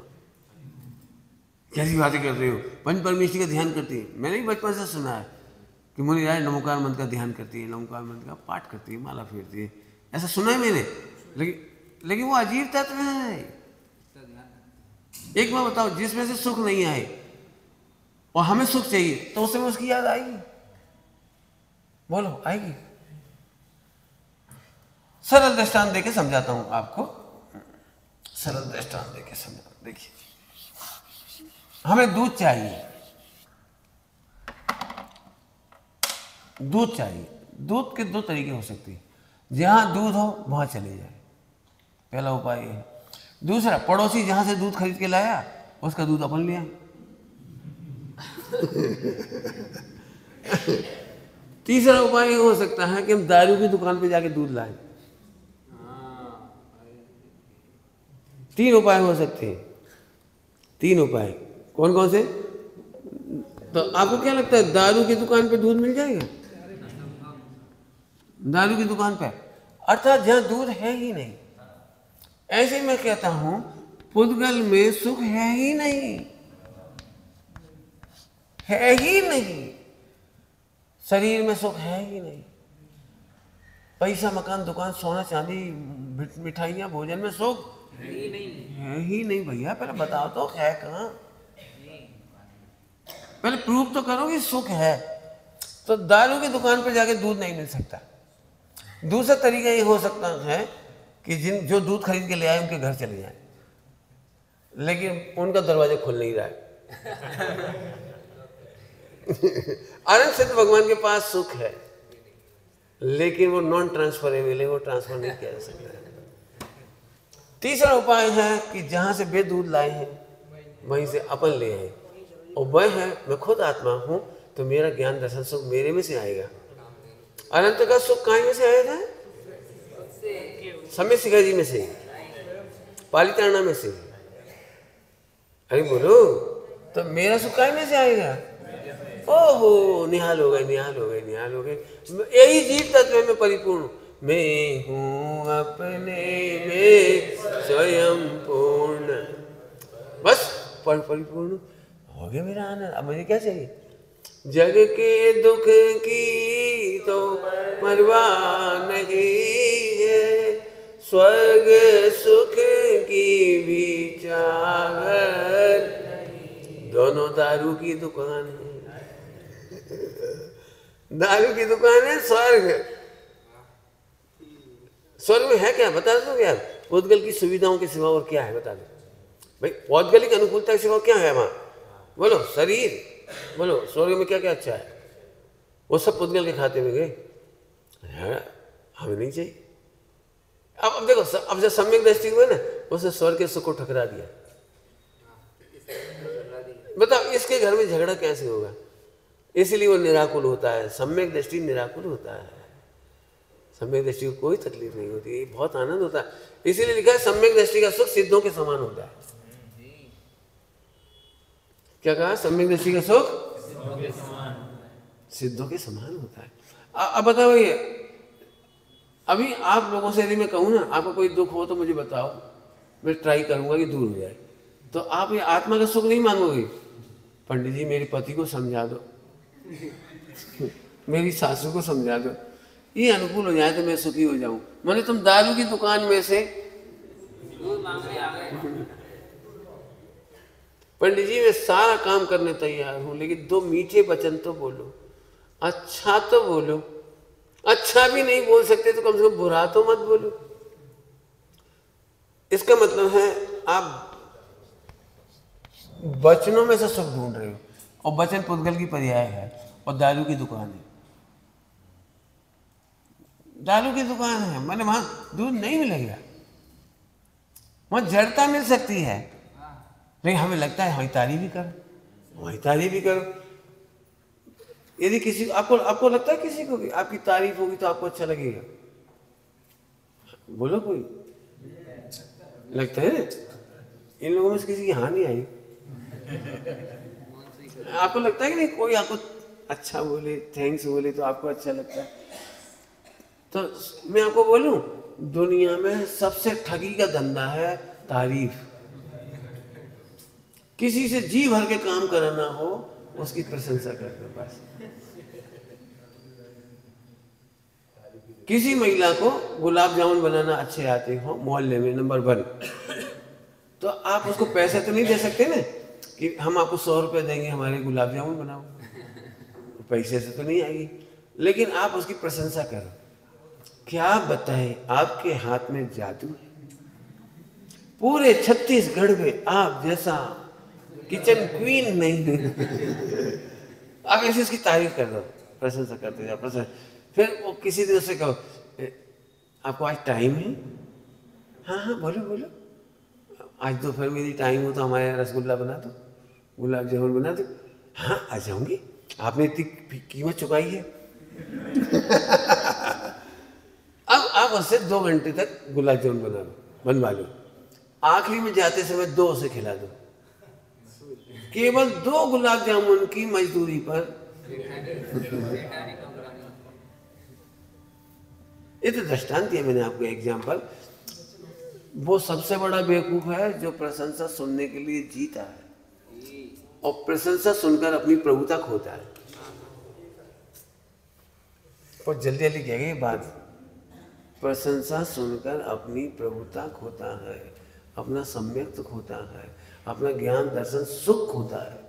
कैसी बातें कर रहे हो? पंच परमेश्वरी का ध्यान करती है। मैंने भी बचपन से सुना है कि मुनि राय नमोकार मंत्र का ध्यान करती है, नमोकार मंत्र का पाठ करती है, माला फेरती है, ऐसा सुना है मैंने। लेकिन वो अजीब तत्व है। एक बार बताओ, जिसमें से सुख नहीं आए और हमें सुख चाहिए तो उस समय उसकी याद आएगी? बोलो, आएगी? सरल दृष्टांत देके समझाता हूं आपको, सरल दृष्टांत देके समझाता हूं। देखिए, हमें दूध चाहिए, दूध चाहिए। दूध के 2 तरीके हो सकते हैं। जहां दूध हो वहां चले जाए, पहला उपाय है। दूसरा, पड़ोसी जहां से दूध खरीद के लाया उसका दूध अपन लिया। तीसरा उपाय हो सकता है कि हम दारू की दुकान पे जाके दूध लाएं। 3 उपाय हो सकते हैं। 3 उपाय कौन कौन से? तो आपको क्या लगता है, दारू की दुकान पे दूध मिल जाएगा? दारू की दुकान पे, अर्थात जहाँ दूध है ही नहीं। ऐसे मैं कहता हूं पुद्गल में सुख है ही नहीं, है ही नहीं। शरीर में सुख है ही नहीं। पैसा, मकान, दुकान, सोना चांदी, मिठाइयाँ, भोजन में सुख है ही नहीं भैया। पहले बताओ तो है कहाँ, पहले प्रूव तो करो कि सुख है। तो दारू की दुकान पर जाके दूध नहीं मिल सकता। दूसरा तरीका ये हो सकता है कि जो दूध खरीद के ले आए उनके घर चले जाएं, लेकिन उनका दरवाजा खुल नहीं रहा है। अनंत सिद्ध भगवान के पास सुख है, लेकिन वो नॉन ट्रांसफरेबल है, वो ट्रांसफर नहीं किया जा सकता। तीसरा उपाय है कि जहां से वे दूध लाए हैं वहीं से अपन ले आए, और वह है मैं खुद आत्मा हूं, तो मेरा ज्ञान दर्शन सुख मेरे में से आएगा। अनंत का सुख कहाँ में से आया था? सम्यक शिखा जी में से, पालिताना में से। अरे बोलो, तो मेरा सुख कहाँ में से आएगा? ओहो, निहाल हो गए, निहाल हो गए, निहाल हो गए। यही जीव तत्व में परिपूर्ण, मैं हूं अपने में स्वयं पूर्ण, बस परिपूर्ण हो गया मेरा आनंद। अब मुझे क्या चाहिए? जग के दुख की तो परवाह नहीं है, स्वर्ग सुख की भी चाहत, दोनों दारू की दुकान है। दारू की दुकान है स्वर्ग। स्वर्ग में है क्या बता दो यार? पौद्गल की सुविधाओं के सिवा और क्या है बता दो भाई। पौद्गलिक अनुकूलता के सिवा क्या है वहां? बोलो शरीर, बोलो स्वर्ग में क्या क्या अच्छा है? वो सब पौद्गल के खाते में गए, हमें नहीं चाहिए। अब देखो, अब जब सम्यक दृष्टि हुए ना, उसने स्वर्ग के सुख को ठकरा दिया। बताओ इसके घर में झगड़ा कैसे होगा? इसलिए वो निराकुल होता है। सम्यक दृष्टि निराकुल होता है। सम्यक दृष्टि को कोई तकलीफ नहीं होती, बहुत आनंद होता है। इसीलिए लिखा है सम्यक दृष्टि का सुख सिद्धों के समान होता है। क्या कहा? सम्यक दृष्टि का सुख सिद्धों के समान होता है। अब बताओ, ये अभी आप लोगों से यदि मैं कहूँ ना, आपको कोई दुख हो तो मुझे बताओ, मैं ट्राई करूंगा कि दूर हो जाए। तो आप ये आत्मा का सुख नहीं मांगोगे? पंडित जी मेरे पति को समझा दो, मेरी सासू को समझा दो, ये अनुकूल हो जाए तो मैं सुखी हो जाऊं। मैंने तुम दारू की दुकान में से पंडित जी मैं सारा काम करने तैयार हूं, लेकिन दो मीठे वचन तो बोलो, अच्छा तो बोलो। अच्छा भी नहीं बोल सकते तो कम से कम बुरा तो मत बोलो। इसका मतलब है आप वचनों में से सुख ढूंढ रहे हो, और वचन पुद्गल की पर्याय है, और दारू की दुकान है। दारू की दुकान है, मैंने वहां दूध नहीं मिलेगा, वहां जड़ता मिल सकती है, लेकिन हमें लगता है हमारी तारीफ भी करो, हमारी तारीफ भी करो। यदि किसी आपको लगता है किसी को भी आपकी तारीफ होगी तो आपको अच्छा लगेगा? बोलो कोई लगता है? इन लोगों में से किसी की हानि आई? आपको लगता है कि नहीं कोई आपको अच्छा बोले, थैंक्स बोले तो आपको अच्छा लगता है? तो मैं आपको बोलूं, दुनिया में सबसे ठगी का धंधा है तारीफ। किसी से जी भर के काम कराना हो, उसकी प्रशंसा कर दो बस। किसी महिला को गुलाब जामुन बनाना अच्छे आते हो मोहल्ले में नंबर 1, तो आप उसको पैसे तो नहीं दे सकते ना कि हम आपको 100 रुपये देंगे हमारे गुलाब जामुन बनाओ, पैसे से तो नहीं आएगी, लेकिन आप उसकी प्रशंसा करो। क्या बताएं, आपके हाथ में जादू है। पूरे छत्तीसगढ़ में आप जैसा किचन क्वीन नहीं। आप ऐसे इसकी तारीफ कर दो, प्रशंसा करते जाओ, प्रशंसा। फिर वो किसी दिन से कहो आपको आज टाइम है? हाँ हाँ बोलो बोलो, आज दोपहर मेरी टाइम हो तो हमारे यहाँ रसगुल्ला बना दो, गुलाब जामुन बना दो। हाँ आ जाऊंगी, आपने इतनी कीमत चुकाई है। अब आप उससे 2 घंटे तक गुलाब जामुन बनवा लो, आखिरी में जाते समय 2 उसे खिला दो। केवल 2 गुलाब जामुन की मजदूरी पर ये तो दृष्टांत है, मैंने आपको एग्जाम्पल। वो सबसे बड़ा बेवकूफ है जो प्रशंसा सुनने के लिए जीता है और प्रशंसा सुनकर अपनी प्रभुता खोता है। और जल्दी जल्दी कह गई बात, प्रशंसा सुनकर अपनी प्रभुता खोता है, अपना सम्यक्त खोता है, अपना ज्ञान दर्शन सुख खोता है।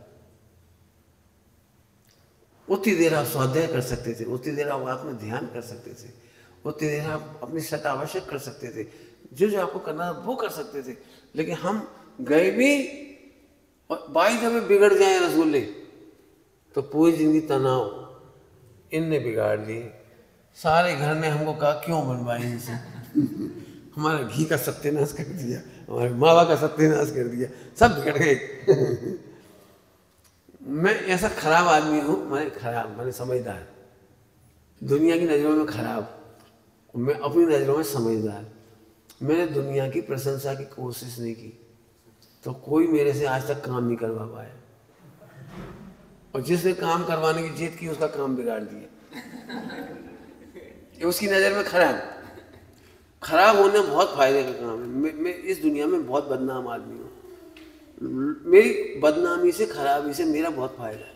उतनी देर आप स्वाध्याय कर सकते थे, उतनी देर आप आत्म ध्यान कर सकते थे, उतनी देर आप अपनी सत आवश्यक कर सकते थे, जो जो आपको करना वो कर सकते थे। लेकिन हम गए भी और बाई जब बिगड़ जाए रसगुल्ले तो पूरी जिंदगी तनाव, इनने बिगाड़ दिए। सारे घर ने हमको कहा क्यों बनवाए इनसे हमारा घी का सत्यानाश कर दिया, हमारे मावा का सत्यानाश कर दिया, सब बिगड़ गए। मैं ऐसा खराब आदमी हूँ, मैंने समझदार, दुनिया की नज़रों में खराब, मैं अपनी नज़रों में समझदार। मैंने दुनिया की प्रशंसा की कोशिश नहीं की तो कोई मेरे से आज तक काम नहीं करवा पाया, और जिसने काम करवाने की जिद की उसका काम बिगाड़ दिया। ये उसकी नज़र में खराब होने बहुत फायदे का काम है। मैं इस दुनिया में बहुत बदनाम आदमी हूँ, मेरी बदनामी से खराबी से मेरा बहुत फायदा है।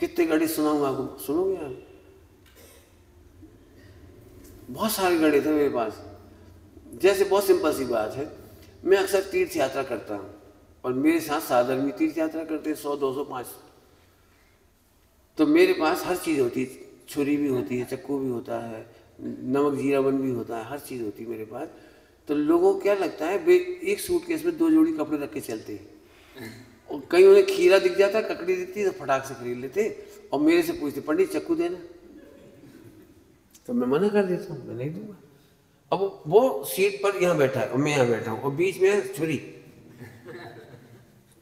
कितने गढ़े सुनाऊंगा आपको, सुनोगे आप? बहुत सारे गढ़े थे मेरे पास। जैसे बहुत सिंपल सी बात है, मैं अक्सर तीर्थ यात्रा करता हूँ और मेरे साथ साधक भी तीर्थ यात्रा करते हैं, 100, 200, 500। तो मेरे पास हर चीज़ होती है, छुरी भी होती है, चक्कू भी होता है, नमक जीरावन भी होता है, हर चीज़ होती है मेरे पास। तो लोगों को क्या लगता है, वे एक सूटकेस में 2 जोड़ी कपड़े रख के चलते हैं, और कहीं उन्हें खीरा दिख जाता, ककड़ी दिखती तो फटाक से खरीद लेते और मेरे से पूछते पंडित चक्कू देना, तो मैं मना कर देता हूँ, मैं नहीं दूंगा। अब वो सीट पर यहाँ बैठा है और मैं यहाँ बैठा हूँ और बीच में छुरी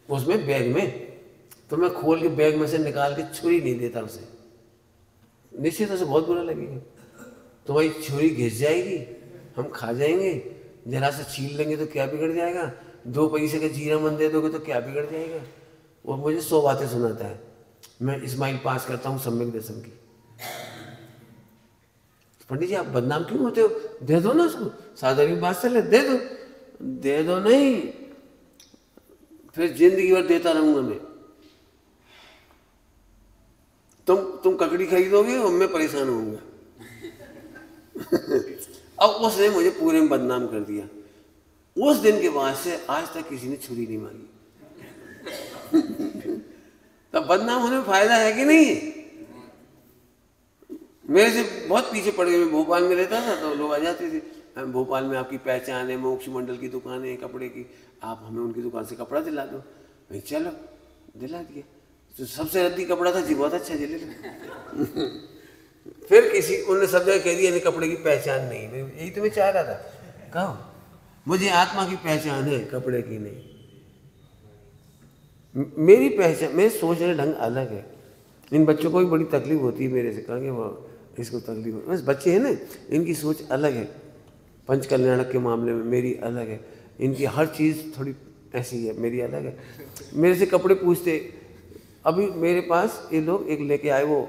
उसमें बैग में, तो मैं खोल के बैग में से निकाल के छुरी नहीं देता उसे, निश्चित उसे बहुत बुरा लगेगा। तो भाई छुरी घिस जाएगी, हम खा जाएंगे, जरा से छील लेंगे तो क्या बिगड़ जाएगा, 2 पैसे का जीरा मन दे दोगे तो क्या बिगड़ जाएगा। वो मुझे 100 बातें सुनाता है। मैं इस्माइल पास करता हूँ सम्यक दर्शन की। पंडित जी आप बदनाम क्यों होते हो, दे दो ना उसको, साधारण बात चले, दे दो नहीं, फिर जिंदगी भर देता रहूंगा मैं। तुम ककड़ी खरीदोगे और मैं परेशान होऊंगा। अब उसने मुझे पूरे में बदनाम कर दिया। उस दिन के बाद से आज तक किसी ने छुरी नहीं मांगी। तब बदनाम होने में फायदा है कि नहीं? मेरे से बहुत पीछे पड़ गए। मैं भोपाल में रहता था तो लोग आ जाते थे, भोपाल में आपकी पहचान है, मोक्ष मंडल की दुकान है कपड़े की, आप हमें उनकी दुकान से कपड़ा दिला दो। मैं चलो दिला दिया। तो सबसे रद्दी कपड़ा था जी, बहुत अच्छा जी ले लो। फिर किसी उन्होंने सब जगह कह दिया नहीं कपड़े की पहचान नहीं। यही तो मैं चाह रहा था, कहो मुझे आत्मा की पहचान है, कपड़े की नहीं। मेरी पहचान, मेरे सोचने ढंग अलग है। इन बच्चों को भी बड़ी तकलीफ होती है मेरे से, कहेंगे वो इसको तकलीफ हो, बस बच्चे हैं ना, इनकी सोच अलग है। पंच कल्याणक के मामले में मेरी अलग है, इनकी हर चीज़ थोड़ी ऐसी है, मेरी अलग है। मेरे से कपड़े पूछते, अभी मेरे पास ये लोग एक लेके आए, वो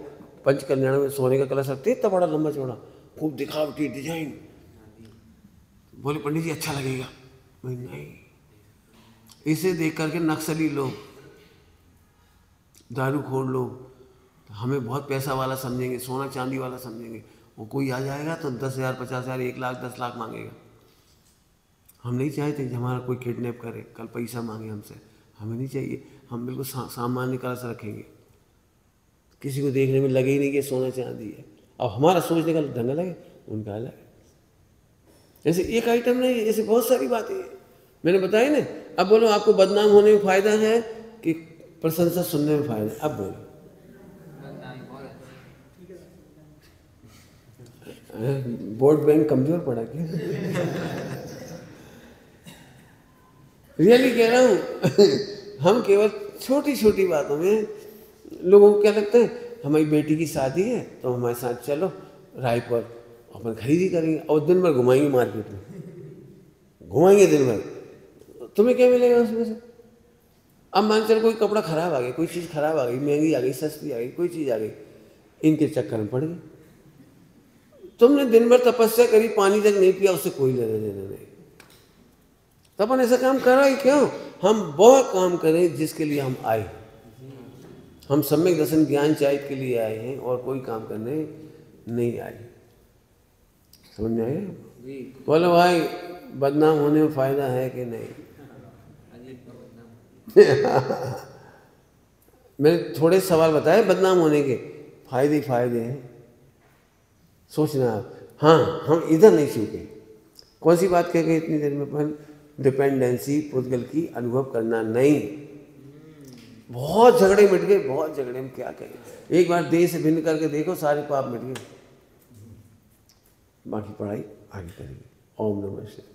पंच कल्याण में सोने का कलश रखते, इतना बड़ा लंबा चौड़ा, खूब दिखावटी डिजाइन। बोले पंडित जी अच्छा लगेगा। नहीं, इसे देख करके नक्सली लोग, दारूखोर लोग हमें बहुत पैसा वाला समझेंगे, सोना चांदी वाला समझेंगे। वो कोई आ जाएगा तो 10,000, 50,000, 1 लाख, 10 लाख मांगेगा। हम नहीं चाहते कि हमारा कोई किडनैप करे, कल पैसा मांगे हमसे, हमें नहीं चाहिए। हम बिल्कुल सामान्य कलश रखेंगे, किसी को देखने में लगे ही नहीं कि सोना चांदी है। अब हमारा सोचने का ढंग अलग है, उनका अलग है। ऐसे एक आइटम नहीं, ऐसे बहुत सारी बातें हैं मैंने बताई ना। अब बोलो आपको बदनाम होने में फायदा है कि प्रशंसा सुनने में फायदा है? अब बोलो। वोट बैंक कमजोर पड़ा क्या? रियली कह रहा हूँ। हम केवल छोटी छोटी बातों में लोगों को क्या लगता है, हमारी बेटी की शादी है तो हमारे साथ चलो रायपुर, अपन खरीदी करेंगे और दिन भर घुमाएंगे, मार्केट में घुमाएंगे दिन भर, तुम्हें क्या मिलेगा उसमें से? अब मान चल कोई कपड़ा खराब आ गया, कोई चीज़ खराब आ गई, महंगी आ गई, सस्ती आ गई, कोई चीज़ आ गई, इनके चक्कर में पड़ गए। तुमने दिन भर तपस्या करी, पानी तक नहीं पिया, उससे कोई लेना देना नहीं। तो अपन ऐसा काम कर रहा है क्यों? हम वह काम करें जिसके लिए हम आए। हम सम्यक दर्शन ज्ञान चाहिए के लिए आए हैं और कोई काम करने नहीं आए। समझ में आया? बोलो भाई, बदनाम होने में फायदा है कि नहीं? मैंने थोड़े सवाल बताए बदनाम होने के, फायदे ही फायदे हैं। सोचना आप। हाँ, हम इधर नहीं चूके। कौन सी बात कह गए इतनी देर में? अपन डिपेंडेंसी पुद्गल की अनुभव करना नहीं। बहुत झगड़े मिट गए, बहुत झगड़े में क्या कहें। एक बार देह से भिन्न करके देखो, सारे पाप मिट गए। बाकी पढ़ाई आगे करेंगे। ओम नमः शिवाय।